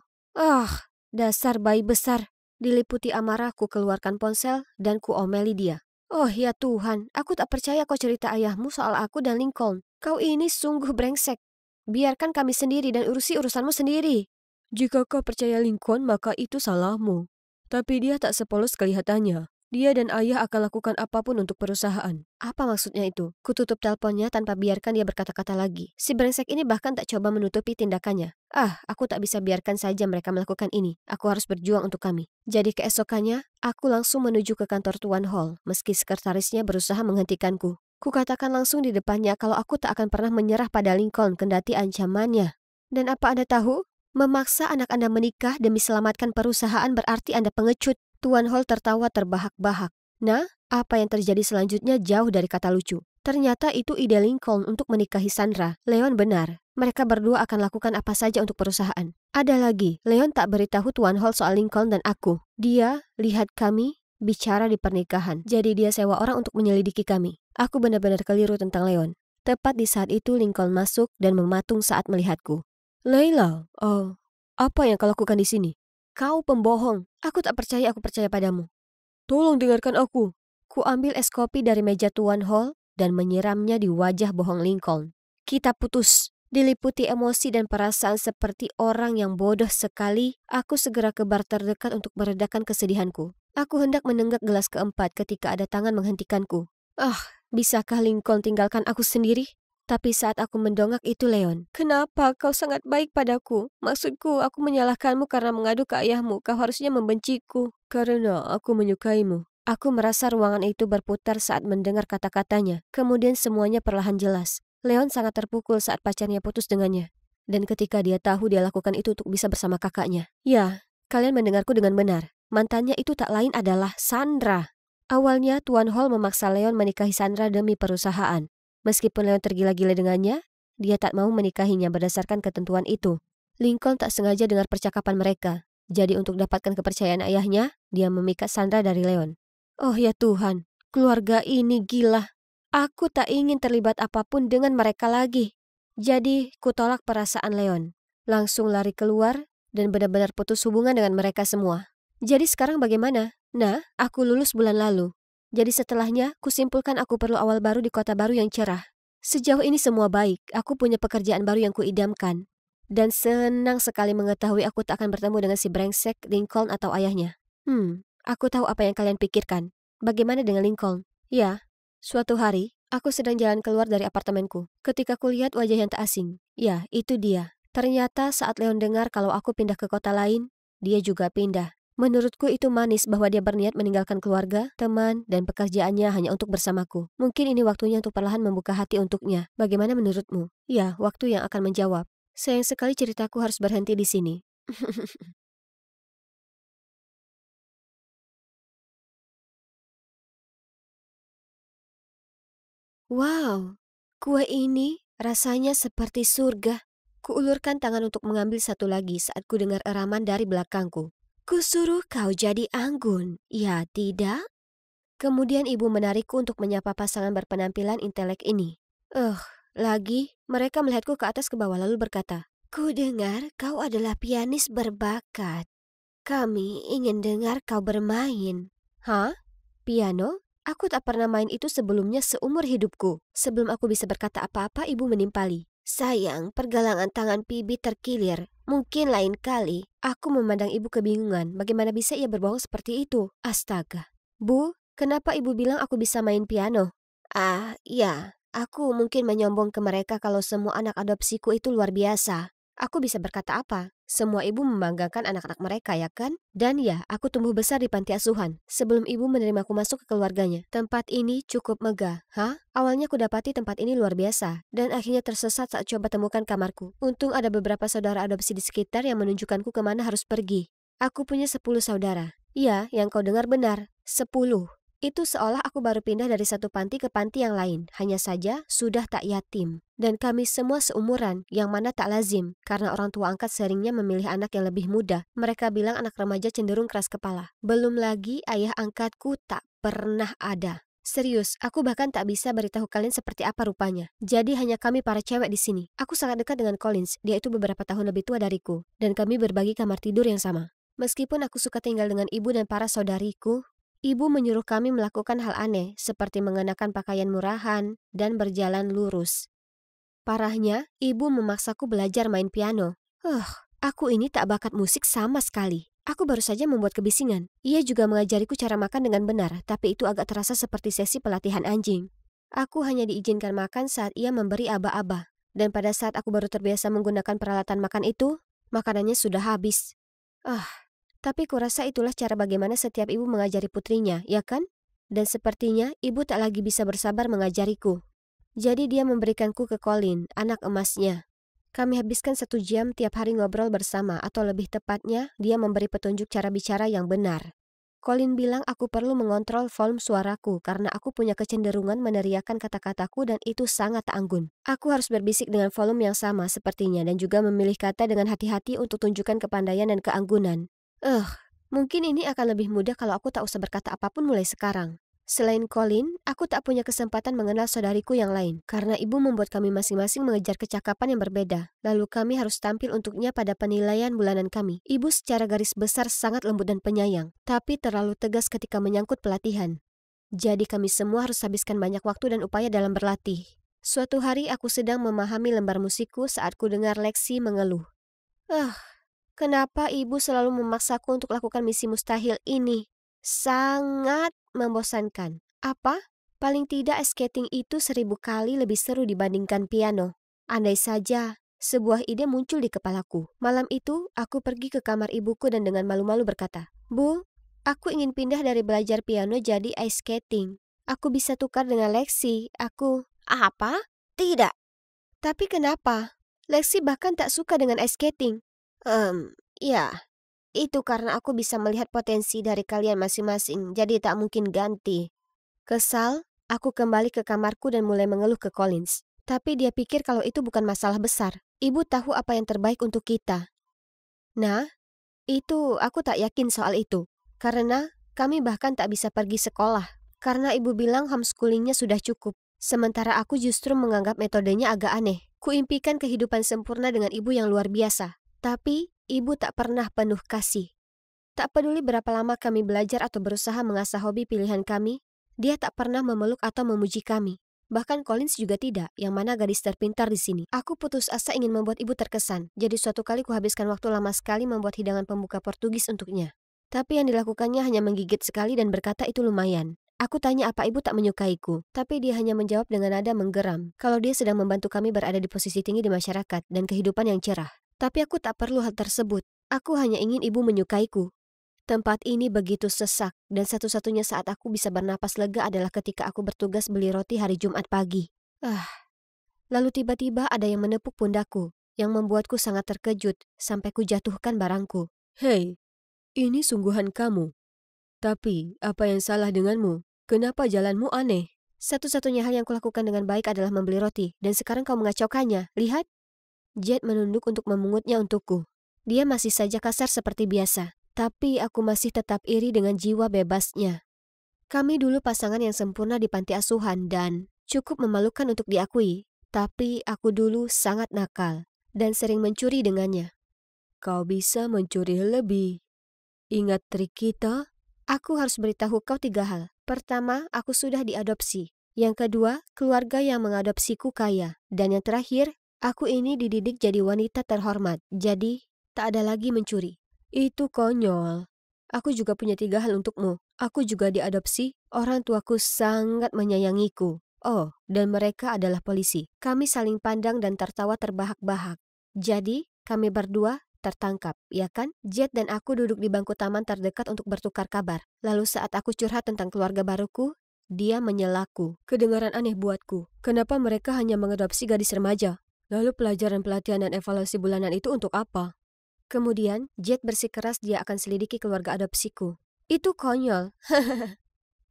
Dasar bayi besar. Diliputi amarah, ku keluarkan ponsel dan ku omeli dia. Oh ya Tuhan, aku tak percaya kau cerita ayahmu soal aku dan Lincoln. Kau ini sungguh brengsek. Biarkan kami sendiri dan urusi urusanmu sendiri. Jika kau percaya Lincoln, maka itu salahmu. Tapi dia tak sepolos kelihatannya. Dia dan ayah akan lakukan apapun untuk perusahaan. Apa maksudnya itu? Kututup teleponnya tanpa biarkan dia berkata-kata lagi. Si brengsek ini bahkan tak coba menutupi tindakannya. Aku tak bisa biarkan saja mereka melakukan ini. Aku harus berjuang untuk kami. Jadi keesokannya, aku langsung menuju ke kantor Tuan Hall, meski sekretarisnya berusaha menghentikanku. Kukatakan langsung di depannya kalau aku tak akan pernah menyerah pada Lincoln kendati ancamannya. Dan apa Anda tahu? Memaksa anak Anda menikah demi selamatkan perusahaan berarti Anda pengecut. Tuan Hall tertawa terbahak-bahak. Nah, apa yang terjadi selanjutnya jauh dari kata lucu. Ternyata itu ide Lincoln untuk menikahi Sandra. Leon benar. Mereka berdua akan lakukan apa saja untuk perusahaan. Ada lagi, Leon tak beritahu Tuan Hall soal Lincoln dan aku. Dia lihat kami bicara di pernikahan. Jadi dia sewa orang untuk menyelidiki kami. Aku benar-benar keliru tentang Leon. Tepat di saat itu Lincoln masuk dan mematung saat melihatku. Leila, apa yang kau lakukan di sini? Kau pembohong. Aku tak percaya aku percaya padamu. Tolong dengarkan aku. Ku ambil es kopi dari meja Tuan Hall dan menyiramnya di wajah bohong Lincoln. Kita putus. Diliputi emosi dan perasaan seperti orang yang bodoh sekali, aku segera ke bar terdekat untuk meredakan kesedihanku. Aku hendak menenggak gelas keempat ketika ada tangan menghentikanku. Bisakah Lincoln tinggalkan aku sendiri? Tapi saat aku mendongak itu Leon. Kenapa kau sangat baik padaku? Maksudku, aku menyalahkanmu karena mengadu ke ayahmu. Kau harusnya membenciku. Karena aku menyukaimu. Aku merasa ruangan itu berputar saat mendengar kata-katanya. Kemudian semuanya perlahan jelas. Leon sangat terpukul saat pacarnya putus dengannya. Dan ketika dia tahu dia lakukan itu untuk bisa bersama kakaknya. Ya, kalian mendengarku dengan benar. Mantannya itu tak lain adalah Sandra. Awalnya Tuan Hall memaksa Leon menikahi Sandra demi perusahaan. Meskipun Leon tergila-gila dengannya, dia tak mau menikahinya berdasarkan ketentuan itu. Lincoln tak sengaja dengar percakapan mereka. Jadi untuk dapatkan kepercayaan ayahnya, dia memikat Sandra dari Leon. Oh ya Tuhan, keluarga ini gila. Aku tak ingin terlibat apapun dengan mereka lagi. Jadi, kutolak perasaan Leon. Langsung lari keluar dan benar-benar putus hubungan dengan mereka semua. Jadi sekarang bagaimana? Nah, aku lulus bulan lalu. Jadi setelahnya, kusimpulkan aku perlu awal baru di kota baru yang cerah. Sejauh ini semua baik, aku punya pekerjaan baru yang kuidamkan. Dan senang sekali mengetahui aku tak akan bertemu dengan si brengsek Lincoln atau ayahnya. Aku tahu apa yang kalian pikirkan. Bagaimana dengan Lincoln? Ya, suatu hari, aku sedang jalan keluar dari apartemenku. Ketika kulihat wajah yang tak asing. Ya, itu dia. Ternyata saat Leon dengar kalau aku pindah ke kota lain, dia juga pindah. Menurutku itu manis bahwa dia berniat meninggalkan keluarga, teman, dan pekerjaannya hanya untuk bersamaku. Mungkin ini waktunya untuk perlahan membuka hati untuknya. Bagaimana menurutmu? Ya, waktu yang akan menjawab. Sayang sekali ceritaku harus berhenti di sini. Wow, kue ini rasanya seperti surga. Kuulurkan tangan untuk mengambil satu lagi saat ku dengar eraman dari belakangku. Kusuruh kau jadi anggun, ya tidak? Kemudian ibu menarikku untuk menyapa pasangan berpenampilan intelek ini. Lagi, mereka melihatku ke atas ke bawah lalu berkata, "Ku dengar kau adalah pianis berbakat. Kami ingin dengar kau bermain." Hah? Piano? Aku tak pernah main itu sebelumnya seumur hidupku. Sebelum aku bisa berkata apa-apa, ibu menimpali. "Sayang, pergelangan tangan Pibi terkilir. Mungkin lain kali." Aku memandang ibu kebingungan. Bagaimana bisa ia berbohong seperti itu? Astaga. "Bu, kenapa ibu bilang aku bisa main piano?" "Ah, ya. Aku mungkin menyombong ke mereka kalau semua anak adopsiku itu luar biasa." Aku bisa berkata apa? Semua ibu membanggakan anak-anak mereka, ya kan? Dan ya, aku tumbuh besar di panti asuhan. Sebelum ibu menerimaku masuk ke keluarganya. Tempat ini cukup megah. Hah? Awalnya aku dapati tempat ini luar biasa. Dan akhirnya tersesat saat coba temukan kamarku. Untung ada beberapa saudara adopsi di sekitar yang menunjukkanku kemana harus pergi. Aku punya 10 saudara. Iya, yang kau dengar benar. 10. Itu seolah aku baru pindah dari satu panti ke panti yang lain. Hanya saja sudah tak yatim. Dan kami semua seumuran, yang mana tak lazim. Karena orang tua angkat seringnya memilih anak yang lebih muda. Mereka bilang anak remaja cenderung keras kepala. Belum lagi ayah angkatku tak pernah ada. Serius, aku bahkan tak bisa beritahu kalian seperti apa rupanya. Jadi hanya kami para cewek di sini. Aku sangat dekat dengan Collins. Dia itu beberapa tahun lebih tua dariku. Dan kami berbagi kamar tidur yang sama. Meskipun aku suka tinggal dengan ibu dan para saudariku, ibu menyuruh kami melakukan hal aneh seperti mengenakan pakaian murahan dan berjalan lurus. Parahnya, ibu memaksaku belajar main piano. Aku ini tak bakat musik sama sekali. Aku baru saja membuat kebisingan. Ia juga mengajariku cara makan dengan benar, tapi itu agak terasa seperti sesi pelatihan anjing. Aku hanya diizinkan makan saat ia memberi aba-aba. Dan pada saat aku baru terbiasa menggunakan peralatan makan itu, makanannya sudah habis. Tapi kurasa itulah cara bagaimana setiap ibu mengajari putrinya, ya kan? Dan sepertinya ibu tak lagi bisa bersabar mengajariku. Jadi dia memberikanku ke Colin, anak emasnya. Kami habiskan 1 jam tiap hari ngobrol bersama, atau lebih tepatnya, dia memberi petunjuk cara bicara yang benar. Colin bilang aku perlu mengontrol volume suaraku karena aku punya kecenderungan meneriakkan kata-kataku dan itu sangat tak anggun. Aku harus berbisik dengan volume yang sama sepertinya dan juga memilih kata dengan hati-hati untuk tunjukkan kepandaian dan keanggunan. Mungkin ini akan lebih mudah kalau aku tak usah berkata apapun mulai sekarang. Selain Colin, aku tak punya kesempatan mengenal saudariku yang lain, karena ibu membuat kami masing-masing mengejar kecakapan yang berbeda. Lalu kami harus tampil untuknya pada penilaian bulanan kami. Ibu secara garis besar sangat lembut dan penyayang, tapi terlalu tegas ketika menyangkut pelatihan. Jadi kami semua harus habiskan banyak waktu dan upaya dalam berlatih. Suatu hari aku sedang memahami lembar musikku saat ku dengar Lexi mengeluh. Kenapa ibu selalu memaksaku untuk lakukan misi mustahil ini? Sangat membosankan. Apa? Paling tidak skating itu 1000 kali lebih seru dibandingkan piano. Andai saja sebuah ide muncul di kepalaku. Malam itu, aku pergi ke kamar ibuku dan dengan malu-malu berkata, "Bu, aku ingin pindah dari belajar piano jadi ice skating. Aku bisa tukar dengan Lexi. Apa? Tidak. Tapi kenapa? Lexi bahkan tak suka dengan ice skating. Ya, itu karena aku bisa melihat potensi dari kalian masing-masing, jadi tak mungkin ganti." Kesal, aku kembali ke kamarku dan mulai mengeluh ke Collins. Tapi dia pikir kalau itu bukan masalah besar. Ibu tahu apa yang terbaik untuk kita. Nah, itu aku tak yakin soal itu. Karena kami bahkan tak bisa pergi sekolah. Karena ibu bilang homeschoolingnya sudah cukup. Sementara aku justru menganggap metodenya agak aneh. Kuimpikan kehidupan sempurna dengan ibu yang luar biasa. Tapi ibu tak pernah penuh kasih. Tak peduli berapa lama kami belajar atau berusaha mengasah hobi pilihan kami, dia tak pernah memeluk atau memuji kami. Bahkan Collins juga tidak, yang mana gadis terpintar di sini. Aku putus asa ingin membuat ibu terkesan, jadi suatu kali kuhabiskan waktu lama sekali membuat hidangan pembuka Portugis untuknya. Tapi yang dilakukannya hanya menggigit sekali dan berkata itu lumayan. Aku tanya apa ibu tak menyukaiku, tapi dia hanya menjawab dengan nada menggeram, kalau dia sedang membantu kami berada di posisi tinggi di masyarakat dan kehidupan yang cerah. Tapi aku tak perlu hal tersebut. Aku hanya ingin ibu menyukaiku. Tempat ini begitu sesak, dan satu-satunya saat aku bisa bernapas lega adalah ketika aku bertugas beli roti hari Jumat pagi. Lalu tiba-tiba ada yang menepuk pundakku, yang membuatku sangat terkejut sampai ku jatuhkan barangku. Hei, ini sungguhan kamu. Tapi, apa yang salah denganmu? Kenapa jalanmu aneh? Satu-satunya hal yang kulakukan dengan baik adalah membeli roti, dan sekarang kau mengacaukannya. Lihat. Jet menunduk untuk memungutnya untukku. Dia masih saja kasar seperti biasa, tapi aku masih tetap iri dengan jiwa bebasnya. Kami dulu pasangan yang sempurna di panti asuhan dan cukup memalukan untuk diakui. Tapi aku dulu sangat nakal dan sering mencuri dengannya. Kau bisa mencuri lebih. Ingat trik kita? Aku harus beritahu kau 3 hal. Pertama, aku sudah diadopsi. Yang kedua, keluarga yang mengadopsiku kaya. Dan yang terakhir, aku ini dididik jadi wanita terhormat. Jadi, tak ada lagi mencuri. Itu konyol. Aku juga punya 3 hal untukmu. Aku juga diadopsi. Orang tuaku sangat menyayangiku. Oh, dan mereka adalah polisi. Kami saling pandang dan tertawa terbahak-bahak. Jadi, kami berdua tertangkap, ya kan? Jet dan aku duduk di bangku taman terdekat untuk bertukar kabar. Lalu saat aku curhat tentang keluarga baruku, dia menyelaku. Kedengaran aneh buatku. Kenapa mereka hanya mengadopsi gadis remaja? Lalu pelajaran pelatihan dan evaluasi bulanan itu untuk apa? Kemudian, Jet bersikeras dia akan selidiki keluarga adopsiku. Itu konyol.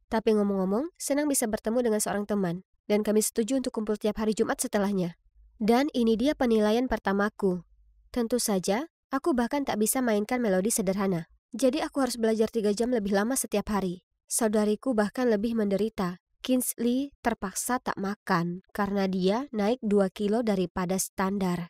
Tapi ngomong-ngomong, senang bisa bertemu dengan seorang teman. Dan kami setuju untuk kumpul tiap hari Jumat setelahnya. Dan ini dia penilaian pertamaku. Tentu saja, aku bahkan tak bisa mainkan melodi sederhana. Jadi aku harus belajar 3 jam lebih lama setiap hari. Saudariku bahkan lebih menderita. Kingsley terpaksa tak makan karena dia naik 2 kilo daripada standar.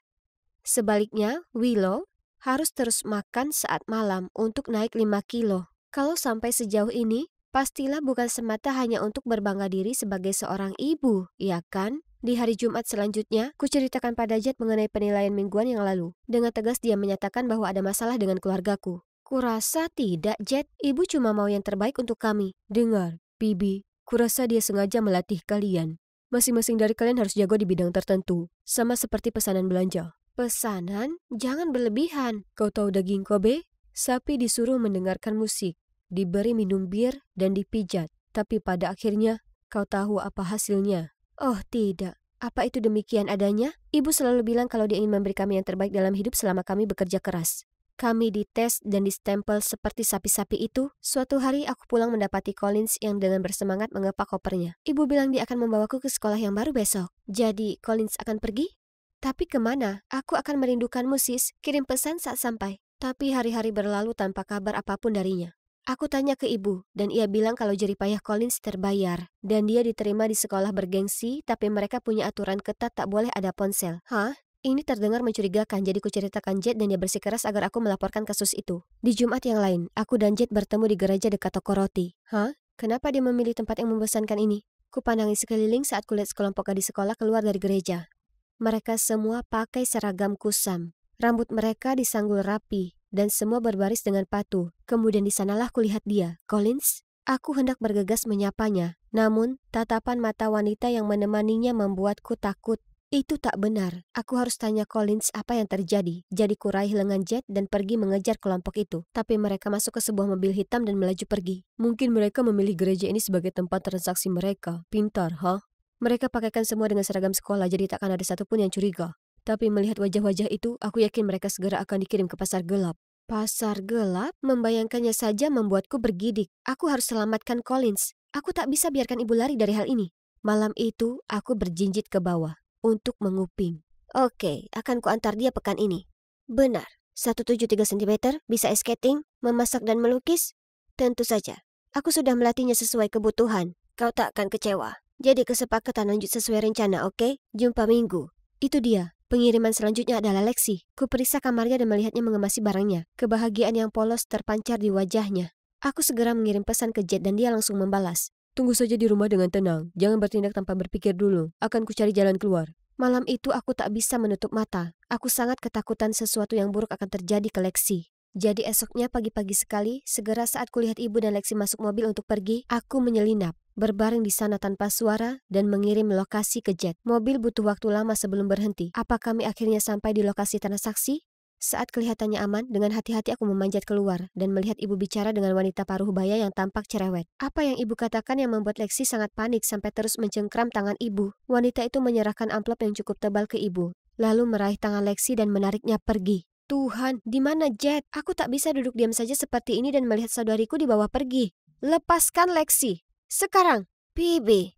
Sebaliknya, Willow harus terus makan saat malam untuk naik 5 kilo. Kalau sampai sejauh ini, pastilah bukan semata hanya untuk berbangga diri sebagai seorang ibu, ya kan? Di hari Jumat selanjutnya, kuceritakan pada Jet mengenai penilaian mingguan yang lalu. Dengan tegas dia menyatakan bahwa ada masalah dengan keluargaku. Kurasa tidak, Jet. Ibu cuma mau yang terbaik untuk kami. Dengar, Bibi, kurasa dia sengaja melatih kalian. Masing-masing dari kalian harus jago di bidang tertentu, sama seperti pesanan belanja. Pesanan? Jangan berlebihan. Kau tahu daging Kobe? Sapi disuruh mendengarkan musik, diberi minum bir, dan dipijat. Tapi pada akhirnya, kau tahu apa hasilnya? Oh tidak. Apa itu demikian adanya? Ibu selalu bilang kalau dia ingin memberi kami yang terbaik dalam hidup selama kami bekerja keras. Kami dites dan distempel seperti sapi-sapi itu. Suatu hari aku pulang mendapati Collins yang dengan bersemangat mengepak kopernya. Ibu bilang dia akan membawaku ke sekolah yang baru besok. Jadi Collins akan pergi? Tapi kemana? Aku akan merindukanmu, sis. Kirim pesan saat sampai. Tapi hari-hari berlalu tanpa kabar apapun darinya. Aku tanya ke ibu, dan ia bilang kalau jeripayah Collins terbayar. Dan dia diterima di sekolah bergengsi, tapi mereka punya aturan ketat tak boleh ada ponsel. Hah? Ini terdengar mencurigakan, jadi kuceritakan Jet dan dia bersikeras agar aku melaporkan kasus itu. Di Jumat yang lain, aku dan Jet bertemu di gereja dekat toko roti. Hah? Kenapa dia memilih tempat yang membosankan ini? Kupandangi sekeliling saat kulihat sekelompok gadis sekolah keluar dari gereja. Mereka semua pakai seragam kusam. Rambut mereka disanggul rapi dan semua berbaris dengan patuh. Kemudian di sanalah kulihat dia, Collins. Aku hendak bergegas menyapanya, namun tatapan mata wanita yang menemaninya membuatku takut. Itu tak benar. Aku harus tanya Collins apa yang terjadi. Jadi kuraih lengan Jet dan pergi mengejar kelompok itu. Tapi mereka masuk ke sebuah mobil hitam dan melaju pergi. Mungkin mereka memilih gereja ini sebagai tempat transaksi mereka. Pintar, ha? Mereka pakaikan semua dengan seragam sekolah, jadi takkan ada satupun yang curiga. Tapi melihat wajah-wajah itu, aku yakin mereka segera akan dikirim ke pasar gelap. Pasar gelap? Membayangkannya saja membuatku bergidik. Aku harus selamatkan Collins. Aku tak bisa biarkan ibu lari dari hal ini. Malam itu, aku berjinjit ke bawah untuk menguping. Oke, akan kuantar dia pekan ini. Benar, 173 cm, bisa ice skating, memasak dan melukis? Tentu saja. Aku sudah melatihnya sesuai kebutuhan. Kau tak akan kecewa. Jadi kesepakatan lanjut sesuai rencana, oke? Jumpa minggu. Itu dia. Pengiriman selanjutnya adalah Lexi. Kuperiksa kamarnya dan melihatnya mengemasi barangnya. Kebahagiaan yang polos terpancar di wajahnya. Aku segera mengirim pesan ke Jet dan dia langsung membalas. Tunggu saja di rumah dengan tenang. Jangan bertindak tanpa berpikir dulu. Akan kucari jalan keluar. Malam itu aku tak bisa menutup mata. Aku sangat ketakutan sesuatu yang buruk akan terjadi ke Lexi. Jadi esoknya pagi-pagi sekali, segera saat kulihat ibu dan Lexi masuk mobil untuk pergi, aku menyelinap. Berbaring di sana tanpa suara dan mengirim lokasi ke Jet. Mobil butuh waktu lama sebelum berhenti. Apa kami akhirnya sampai di lokasi transaksi? Saat kelihatannya aman, dengan hati-hati aku memanjat keluar dan melihat ibu bicara dengan wanita paruh baya yang tampak cerewet. Apa yang ibu katakan yang membuat Lexi sangat panik sampai terus mencengkram tangan ibu. Wanita itu menyerahkan amplop yang cukup tebal ke ibu, lalu meraih tangan Lexi dan menariknya pergi. Tuhan, di mana Jet? Aku tak bisa duduk diam saja seperti ini dan melihat saudariku dibawa pergi. Lepaskan Lexi. Sekarang, Bibi,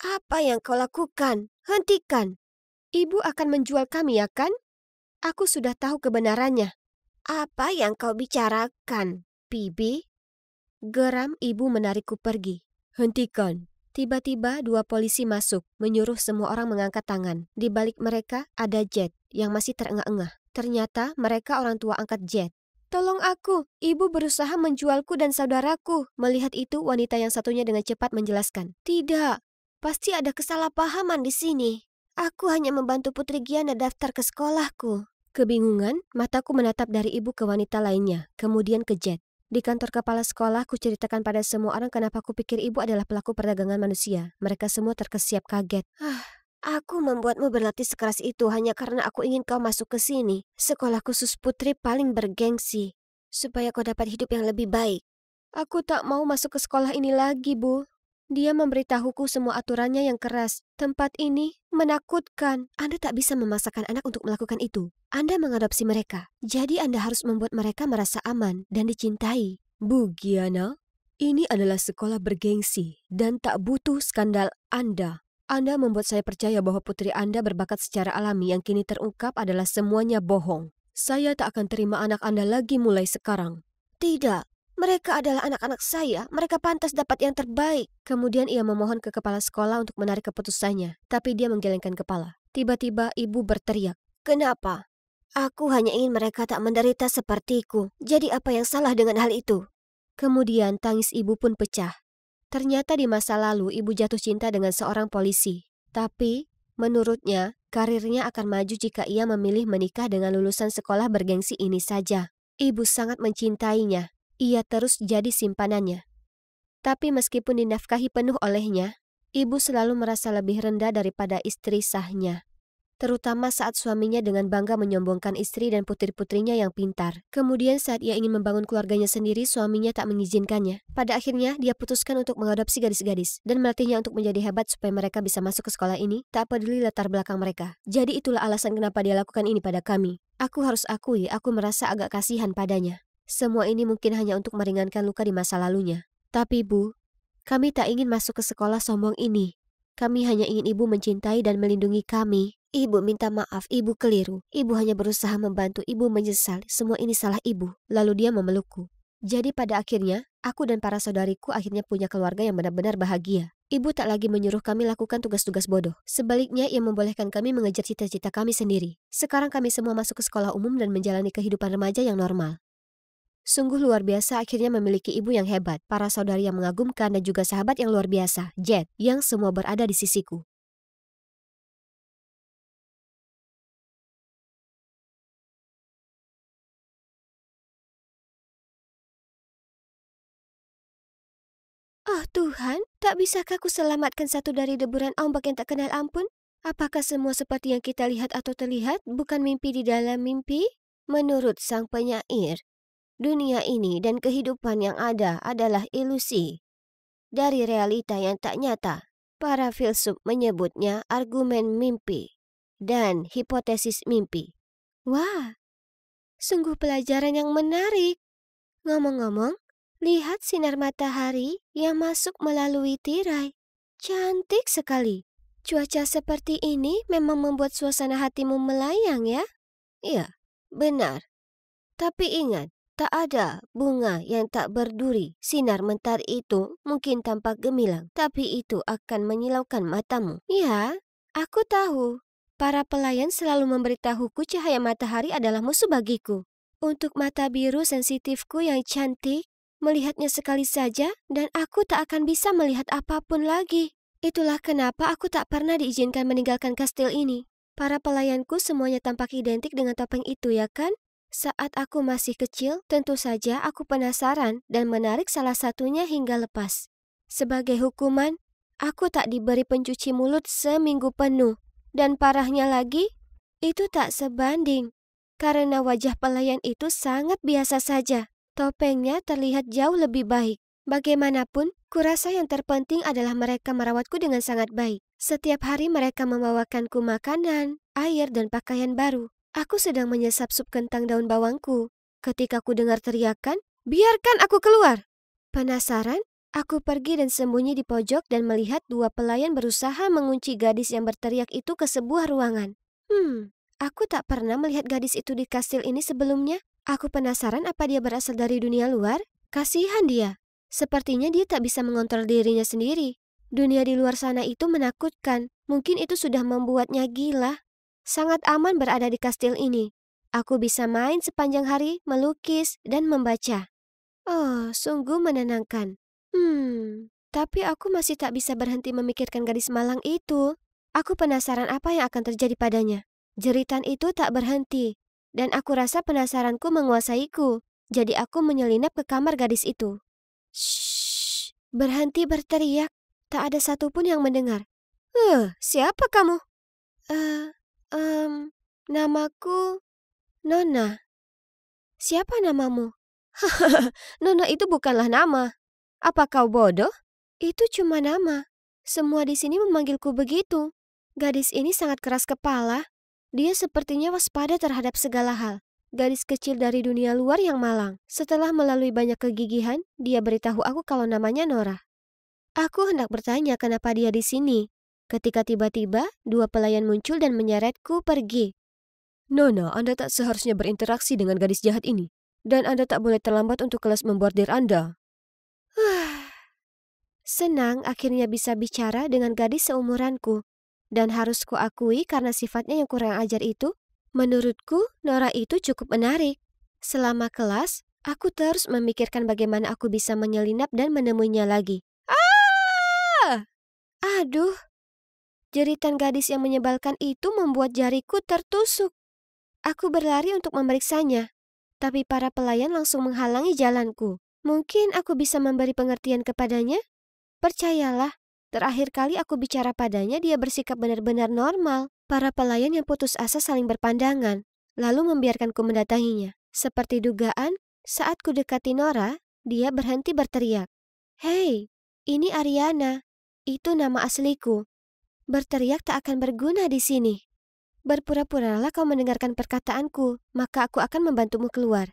apa yang kau lakukan? Hentikan. Ibu akan menjual kami, ya kan? Aku sudah tahu kebenarannya. Apa yang kau bicarakan, Bibi? Geram ibu menarikku pergi. Hentikan. Tiba-tiba 2 polisi masuk, menyuruh semua orang mengangkat tangan. Di balik mereka ada Jet yang masih terengah-engah. Ternyata mereka orang tua angkat Jet. "Tolong aku, ibu berusaha menjualku dan saudaraku." Melihat itu, wanita yang satunya dengan cepat menjelaskan. "Tidak, pasti ada kesalahpahaman di sini. Aku hanya membantu Putri Giana daftar ke sekolahku." Kebingungan, mataku menatap dari ibu ke wanita lainnya, kemudian ke Jet. Di kantor kepala sekolah, ku ceritakan pada semua orang kenapa ku pikir ibu adalah pelaku perdagangan manusia. Mereka semua terkesiap kaget. Aku membuatmu berlatih sekeras itu hanya karena aku ingin kau masuk ke sini. Sekolah khusus putri paling bergengsi, supaya kau dapat hidup yang lebih baik. Aku tak mau masuk ke sekolah ini lagi, Bu. Dia memberitahuku semua aturannya yang keras. Tempat ini menakutkan. Anda tak bisa memaksakan anak untuk melakukan itu. Anda mengadopsi mereka. Jadi Anda harus membuat mereka merasa aman dan dicintai. Bu Giana, ini adalah sekolah bergengsi dan tak butuh skandal Anda. Anda membuat saya percaya bahwa putri Anda berbakat secara alami yang kini terungkap adalah semuanya bohong. Saya tak akan terima anak Anda lagi mulai sekarang. Tidak. Mereka adalah anak-anak saya, mereka pantas dapat yang terbaik. Kemudian ia memohon ke kepala sekolah untuk menarik keputusannya, tapi dia menggelengkan kepala. Tiba-tiba ibu berteriak, "Kenapa? Aku hanya ingin mereka tak menderita sepertiku. Jadi apa yang salah dengan hal itu?" Kemudian tangis ibu pun pecah. Ternyata di masa lalu ibu jatuh cinta dengan seorang polisi. Tapi, menurutnya, karirnya akan maju jika ia memilih menikah dengan lulusan sekolah bergengsi ini saja. Ibu sangat mencintainya. Ia terus jadi simpanannya. Tapi meskipun dinafkahi penuh olehnya, ibu selalu merasa lebih rendah daripada istri sahnya. Terutama saat suaminya dengan bangga menyombongkan istri dan putri-putrinya yang pintar. Kemudian saat ia ingin membangun keluarganya sendiri, suaminya tak mengizinkannya. Pada akhirnya, dia putuskan untuk mengadopsi gadis-gadis dan melatihnya untuk menjadi hebat supaya mereka bisa masuk ke sekolah ini, tak peduli latar belakang mereka. Jadi itulah alasan kenapa dia lakukan ini pada kami. Aku harus akui, aku merasa agak kasihan padanya. Semua ini mungkin hanya untuk meringankan luka di masa lalunya. Tapi Bu, kami tak ingin masuk ke sekolah sombong ini. Kami hanya ingin ibu mencintai dan melindungi kami. Ibu minta maaf, ibu keliru. Ibu hanya berusaha membantu, ibu menyesal. Semua ini salah ibu. Lalu dia memelukku. Jadi pada akhirnya, aku dan para saudariku akhirnya punya keluarga yang benar-benar bahagia. Ibu tak lagi menyuruh kami lakukan tugas-tugas bodoh. Sebaliknya, ia membolehkan kami mengejar cita-cita kami sendiri. Sekarang kami semua masuk ke sekolah umum dan menjalani kehidupan remaja yang normal. Sungguh luar biasa akhirnya memiliki ibu yang hebat, para saudari yang mengagumkan dan juga sahabat yang luar biasa, Jet, yang semua berada di sisiku. Oh Tuhan, tak bisakah ku selamatkan satu dari deburan ombak yang tak kenal ampun? Apakah semua seperti yang kita lihat atau terlihat bukan mimpi di dalam mimpi? Menurut sang penyair, dunia ini dan kehidupan yang ada adalah ilusi dari realita yang tak nyata. Para filsuf menyebutnya argumen mimpi dan hipotesis mimpi. Wah, sungguh pelajaran yang menarik. Ngomong-ngomong, lihat sinar matahari yang masuk melalui tirai. Cantik sekali. Cuaca seperti ini memang membuat suasana hatimu melayang ya? Iya, benar. Tapi ingat, tak ada bunga yang tak berduri. Sinar mentari itu mungkin tampak gemilang, tapi itu akan menyilaukan matamu. Ya, aku tahu. Para pelayan selalu memberitahuku cahaya matahari adalah musuh bagiku. Untuk mata biru sensitifku yang cantik, melihatnya sekali saja dan aku tak akan bisa melihat apapun lagi. Itulah kenapa aku tak pernah diizinkan meninggalkan kastil ini. Para pelayanku semuanya tampak identik dengan topeng itu ya kan? Saat aku masih kecil, tentu saja aku penasaran dan menarik salah satunya hingga lepas. Sebagai hukuman, aku tak diberi pencuci mulut seminggu penuh. Dan parahnya lagi, itu tak sebanding. Karena wajah pelayan itu sangat biasa saja. Topengnya terlihat jauh lebih baik. Bagaimanapun, kurasa yang terpenting adalah mereka merawatku dengan sangat baik. Setiap hari mereka membawakanku makanan, air, dan pakaian baru. Aku sedang menyesap sup kentang daun bawangku. Ketika ku dengar teriakan, "Biarkan aku keluar!" Penasaran, aku pergi dan sembunyi di pojok dan melihat 2 pelayan berusaha mengunci gadis yang berteriak itu ke sebuah ruangan. Aku tak pernah melihat gadis itu di kastil ini sebelumnya. Aku penasaran apa dia berasal dari dunia luar. Kasihan dia. Sepertinya dia tak bisa mengontrol dirinya sendiri. Dunia di luar sana itu menakutkan. Mungkin itu sudah membuatnya gila. Sangat aman berada di kastil ini. Aku bisa main sepanjang hari, melukis, dan membaca. Oh, sungguh menenangkan. Tapi aku masih tak bisa berhenti memikirkan gadis malang itu. Aku penasaran apa yang akan terjadi padanya. Jeritan itu tak berhenti, dan aku rasa penasaranku menguasaiku. Jadi aku menyelinap ke kamar gadis itu. Shh, berhenti berteriak. Tak ada satupun yang mendengar. Siapa kamu? Namaku Nona. Siapa namamu? Nona itu bukanlah nama. Apa kau bodoh? Itu cuma nama. Semua di sini memanggilku begitu. Gadis ini sangat keras kepala. Dia sepertinya waspada terhadap segala hal. Gadis kecil dari dunia luar yang malang. Setelah melalui banyak kegigihan, dia beritahu aku kalau namanya Nora. Aku hendak bertanya kenapa dia di sini. Ketika tiba-tiba, dua pelayan muncul dan menyeretku pergi. Nona, Anda tak seharusnya berinteraksi dengan gadis jahat ini. Dan Anda tak boleh terlambat untuk kelas membordir Anda. Senang akhirnya bisa bicara dengan gadis seumuranku. Dan harus kuakui karena sifatnya yang kurang ajar itu, menurutku Nora itu cukup menarik. Selama kelas, aku terus memikirkan bagaimana aku bisa menyelinap dan menemuinya lagi. Aduh, jeritan gadis yang menyebalkan itu membuat jariku tertusuk. Aku berlari untuk memeriksanya, tapi para pelayan langsung menghalangi jalanku. Mungkin aku bisa memberi pengertian kepadanya? Percayalah, terakhir kali aku bicara padanya dia bersikap benar-benar normal. Para pelayan yang putus asa saling berpandangan, lalu membiarkanku mendatanginya. Seperti dugaan, saat ku dekati Nora, dia berhenti berteriak. Hei, ini Ariana. Itu nama asliku. Berteriak tak akan berguna di sini. Berpura-puralah kau mendengarkan perkataanku, maka aku akan membantumu keluar.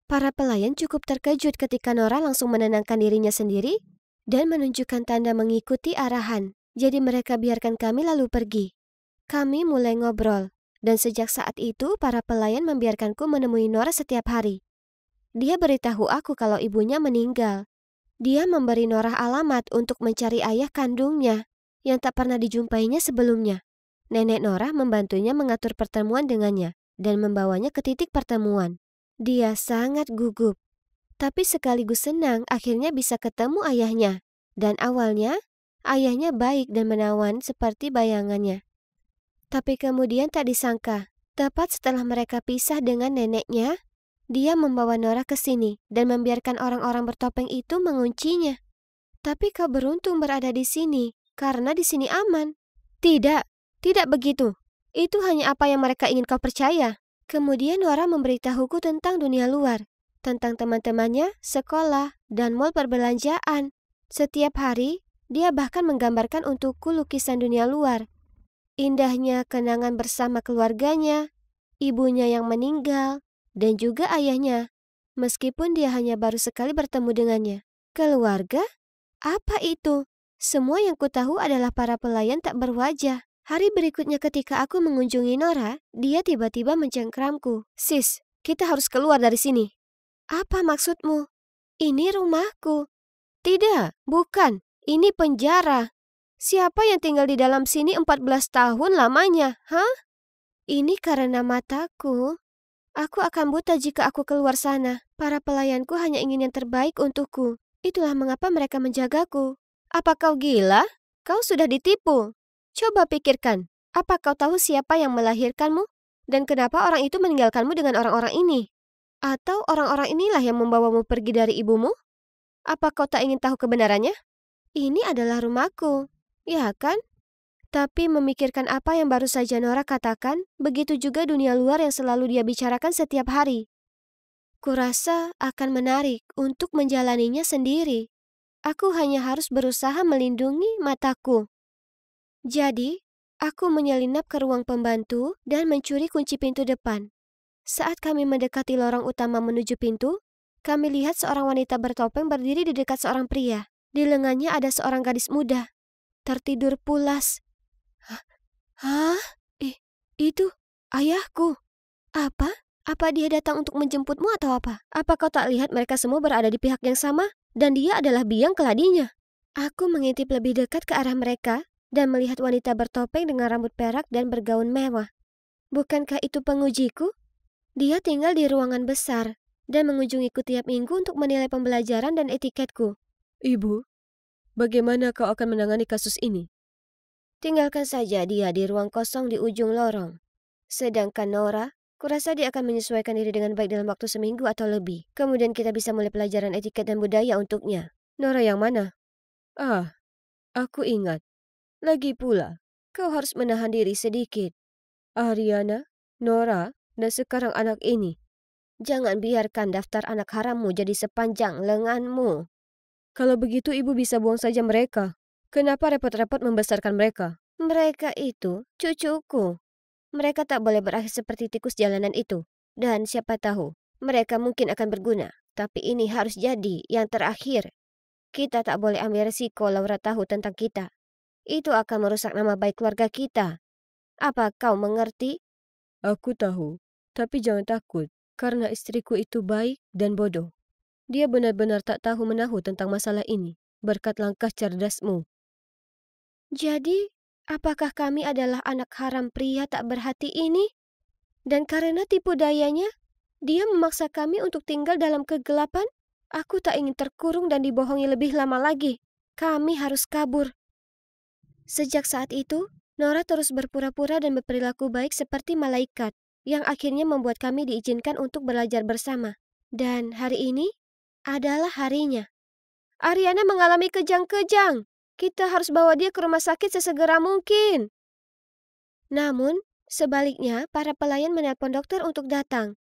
Para pelayan cukup terkejut ketika Nora langsung menenangkan dirinya sendiri dan menunjukkan tanda mengikuti arahan. Jadi mereka biarkan kami lalu pergi. Kami mulai ngobrol, dan sejak saat itu para pelayan membiarkanku menemui Nora setiap hari. Dia beritahu aku kalau ibunya meninggal. Dia memberi Nora alamat untuk mencari ayah kandungnya yang tak pernah dijumpainya sebelumnya. Nenek Nora membantunya mengatur pertemuan dengannya dan membawanya ke titik pertemuan. Dia sangat gugup, tapi sekaligus senang akhirnya bisa ketemu ayahnya. Dan awalnya, ayahnya baik dan menawan seperti bayangannya. Tapi kemudian tak disangka, tepat setelah mereka pisah dengan neneknya, dia membawa Nora ke sini dan membiarkan orang-orang bertopeng itu menguncinya. Tapi kau beruntung berada di sini, karena di sini aman. Tidak, tidak begitu. Itu hanya apa yang mereka ingin kau percaya. Kemudian Nora memberitahuku tentang dunia luar, tentang teman-temannya, sekolah, dan mall perbelanjaan. Setiap hari, dia bahkan menggambarkan untukku lukisan dunia luar. Indahnya kenangan bersama keluarganya, ibunya yang meninggal, dan juga ayahnya, meskipun dia hanya baru sekali bertemu dengannya. Keluarga? Apa itu? Semua yang kutahu adalah para pelayan tak berwajah. Hari berikutnya ketika aku mengunjungi Nora, dia tiba-tiba mencengkramku. Sis, kita harus keluar dari sini. Apa maksudmu? Ini rumahku. Tidak, bukan. Ini penjara. Siapa yang tinggal di dalam sini 14 tahun lamanya, hah? Ini karena mataku. Aku akan buta jika aku keluar sana. Para pelayanku hanya ingin yang terbaik untukku. Itulah mengapa mereka menjagaku. Apa kau gila? Kau sudah ditipu. Coba pikirkan, apa kau tahu siapa yang melahirkanmu? Dan kenapa orang itu meninggalkanmu dengan orang-orang ini? Atau orang-orang inilah yang membawamu pergi dari ibumu? Apa kau tak ingin tahu kebenarannya? Ini adalah rumahku, ya kan? Tapi memikirkan apa yang baru saja Nora katakan, begitu juga dunia luar yang selalu dia bicarakan setiap hari. Kurasa akan menarik untuk menjalaninya sendiri. Aku hanya harus berusaha melindungi mataku. Jadi, aku menyelinap ke ruang pembantu dan mencuri kunci pintu depan. Saat kami mendekati lorong utama menuju pintu, kami lihat seorang wanita bertopeng berdiri di dekat seorang pria. Di lengannya ada seorang gadis muda, tertidur pulas. Hah? Itu ayahku. Apa? Apa dia datang untuk menjemputmu atau apa? Apa kau tak lihat mereka semua berada di pihak yang sama? Dan dia adalah biang keladinya. Aku mengintip lebih dekat ke arah mereka dan melihat wanita bertopeng dengan rambut perak dan bergaun mewah. Bukankah itu pengujiku? Dia tinggal di ruangan besar dan mengunjungiku tiap minggu untuk menilai pembelajaran dan etiketku. Ibu, bagaimana kau akan menangani kasus ini? Tinggalkan saja dia di ruang kosong di ujung lorong. Sedangkan Nora, kurasa dia akan menyesuaikan diri dengan baik dalam waktu seminggu atau lebih. Kemudian kita bisa mulai pelajaran etiket dan budaya untuknya. Nora yang mana? Ah, aku ingat. Lagi pula, kau harus menahan diri sedikit. Ariana, Nora, dan sekarang anak ini. Jangan biarkan daftar anak harammu jadi sepanjang lenganmu. Kalau begitu ibu bisa buang saja mereka. Kenapa repot-repot membesarkan mereka? Mereka itu cucuku. Mereka tak boleh berakhir seperti tikus jalanan itu. Dan siapa tahu, mereka mungkin akan berguna. Tapi ini harus jadi yang terakhir. Kita tak boleh ambil resiko Laura tahu tentang kita. Itu akan merusak nama baik keluarga kita. Apa kau mengerti? Aku tahu, tapi jangan takut, karena istriku itu baik dan bodoh. Dia benar-benar tak tahu menahu tentang masalah ini, berkat langkah cerdasmu. Jadi, apakah kami adalah anak haram pria tak berhati ini? Dan karena tipu dayanya, dia memaksa kami untuk tinggal dalam kegelapan? Aku tak ingin terkurung dan dibohongi lebih lama lagi. Kami harus kabur. Sejak saat itu, Nora terus berpura-pura dan berperilaku baik seperti malaikat, yang akhirnya membuat kami diizinkan untuk belajar bersama. Dan hari ini adalah harinya. Ariana mengalami kejang-kejang. Kita harus bawa dia ke rumah sakit sesegera mungkin. Namun, sebaliknya para pelayan menelpon dokter untuk datang.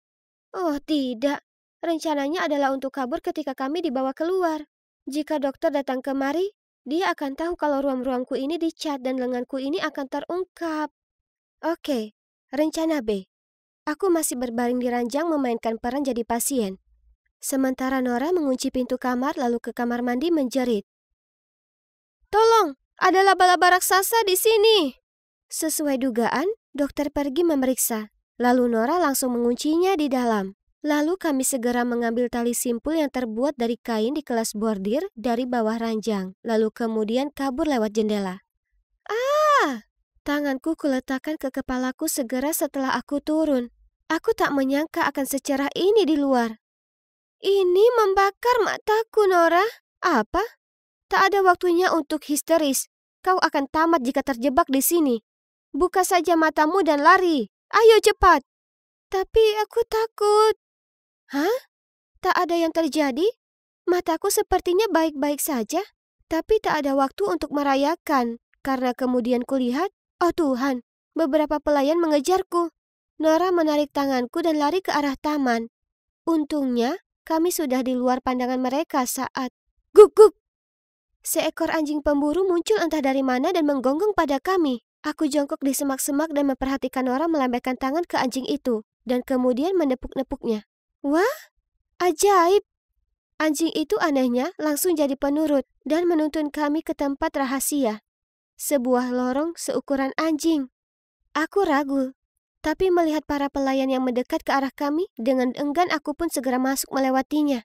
Oh tidak, rencananya adalah untuk kabur ketika kami dibawa keluar. Jika dokter datang kemari, dia akan tahu kalau ruang-ruangku ini dicat dan lenganku ini akan terungkap. Oke, rencana B. Aku masih berbaring di ranjang memainkan peran jadi pasien. Sementara Nora mengunci pintu kamar lalu ke kamar mandi menjerit. Tolong, ada laba-laba raksasa di sini. Sesuai dugaan, dokter pergi memeriksa. Lalu Nora langsung menguncinya di dalam. Lalu kami segera mengambil tali simpul yang terbuat dari kain di kelas bordir dari bawah ranjang. Lalu kemudian kabur lewat jendela. Ah! Tanganku kuletakkan ke kepalaku segera setelah aku turun. Aku tak menyangka akan secerah ini di luar. Ini membakar mataku, Nora. Apa? Tak ada waktunya untuk histeris. Kau akan tamat jika terjebak di sini. Buka saja matamu dan lari. Ayo cepat. Tapi aku takut. Hah? Tak ada yang terjadi? Mataku sepertinya baik-baik saja. Tapi tak ada waktu untuk merayakan. Karena kemudian kulihat, oh Tuhan, beberapa pelayan mengejarku. Nora menarik tanganku dan lari ke arah taman. Untungnya, kami sudah di luar pandangan mereka saat guk-guk. Seekor anjing pemburu muncul entah dari mana dan menggonggong pada kami. Aku jongkok di semak-semak dan memperhatikan Nora melambaikan tangan ke anjing itu dan kemudian menepuk-nepuknya. Wah, ajaib! Anjing itu anehnya langsung jadi penurut dan menuntun kami ke tempat rahasia. Sebuah lorong seukuran anjing. Aku ragu, tapi melihat para pelayan yang mendekat ke arah kami, dengan enggan aku pun segera masuk melewatinya.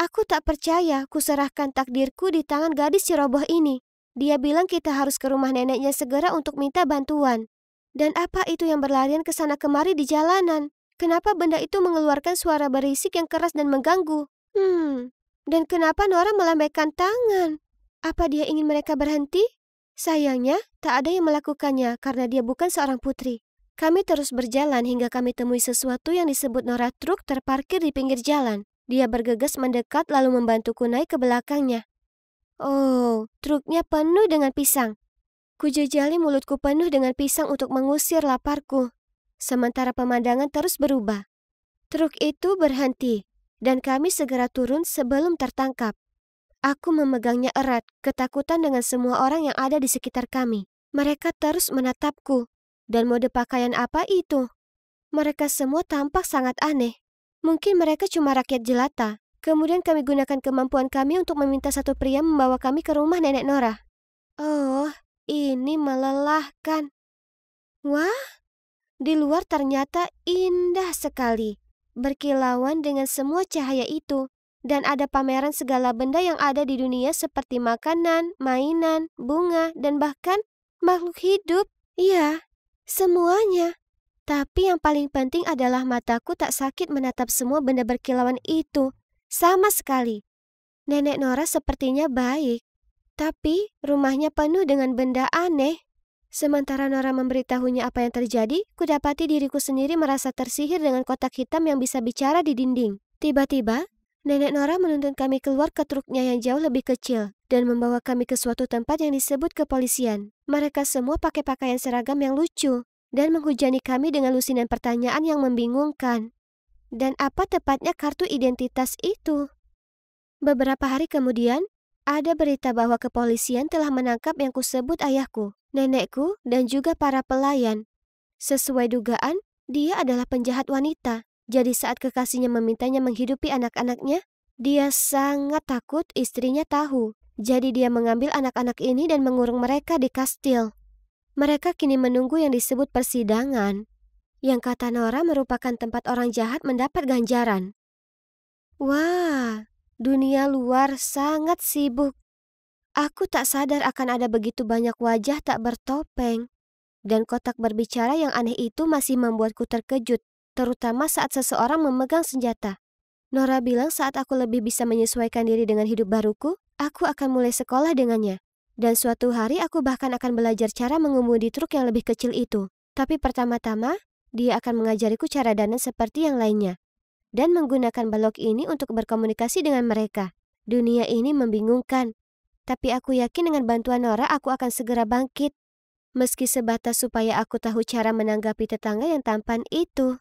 Aku tak percaya kuserahkan takdirku di tangan gadis ceroboh ini. Dia bilang kita harus ke rumah neneknya segera untuk minta bantuan. Dan apa itu yang berlarian ke sana kemari di jalanan? Kenapa benda itu mengeluarkan suara berisik yang keras dan mengganggu? Dan kenapa Nora melambaikan tangan? Apa dia ingin mereka berhenti? Sayangnya, tak ada yang melakukannya karena dia bukan seorang putri. Kami terus berjalan hingga kami temui sesuatu yang disebut Nora truk terparkir di pinggir jalan. Dia bergegas mendekat lalu membantuku naik ke belakangnya. Oh, truknya penuh dengan pisang. Kujejali mulutku penuh dengan pisang untuk mengusir laparku. Sementara pemandangan terus berubah. Truk itu berhenti, dan kami segera turun sebelum tertangkap. Aku memegangnya erat, ketakutan dengan semua orang yang ada di sekitar kami. Mereka terus menatapku. Dan mode pakaian apa itu? Mereka semua tampak sangat aneh. Mungkin mereka cuma rakyat jelata. Kemudian kami gunakan kemampuan kami untuk meminta satu pria membawa kami ke rumah nenek Nora. Oh, ini melelahkan. Wah, di luar ternyata indah sekali. Berkilauan dengan semua cahaya itu. Dan ada pameran segala benda yang ada di dunia seperti makanan, mainan, bunga, dan bahkan makhluk hidup. Iya, semuanya. Tapi yang paling penting adalah mataku tak sakit menatap semua benda berkilauan itu. Sama sekali. Nenek Nora sepertinya baik. Tapi rumahnya penuh dengan benda aneh. Sementara Nora memberitahunya apa yang terjadi, kudapati diriku sendiri merasa tersihir dengan kotak hitam yang bisa bicara di dinding. Tiba-tiba, Nenek Nora menuntun kami keluar ke truknya yang jauh lebih kecil dan membawa kami ke suatu tempat yang disebut kepolisian. Mereka semua pakai pakaian seragam yang lucu dan menghujani kami dengan lusinan pertanyaan yang membingungkan. Dan apa tepatnya kartu identitas itu? Beberapa hari kemudian, ada berita bahwa kepolisian telah menangkap yang kusebut ayahku, nenekku, dan juga para pelayan. Sesuai dugaan, dia adalah penjahat wanita. Jadi saat kekasihnya memintanya menghidupi anak-anaknya, dia sangat takut istrinya tahu. Jadi dia mengambil anak-anak ini dan mengurung mereka di kastil. Mereka kini menunggu yang disebut persidangan, yang kata Nora merupakan tempat orang jahat mendapat ganjaran. Wah, dunia luar sangat sibuk. Aku tak sadar akan ada begitu banyak wajah tak bertopeng. Dan kotak berbicara yang aneh itu masih membuatku terkejut, terutama saat seseorang memegang senjata. Nora bilang saat aku lebih bisa menyesuaikan diri dengan hidup baruku, aku akan mulai sekolah dengannya. Dan suatu hari aku bahkan akan belajar cara mengemudi truk yang lebih kecil itu. Tapi pertama-tama, dia akan mengajariku cara dandan seperti yang lainnya. Dan menggunakan balok ini untuk berkomunikasi dengan mereka. Dunia ini membingungkan. Tapi aku yakin dengan bantuan Nora aku akan segera bangkit. Meski sebatas supaya aku tahu cara menanggapi tetangga yang tampan itu.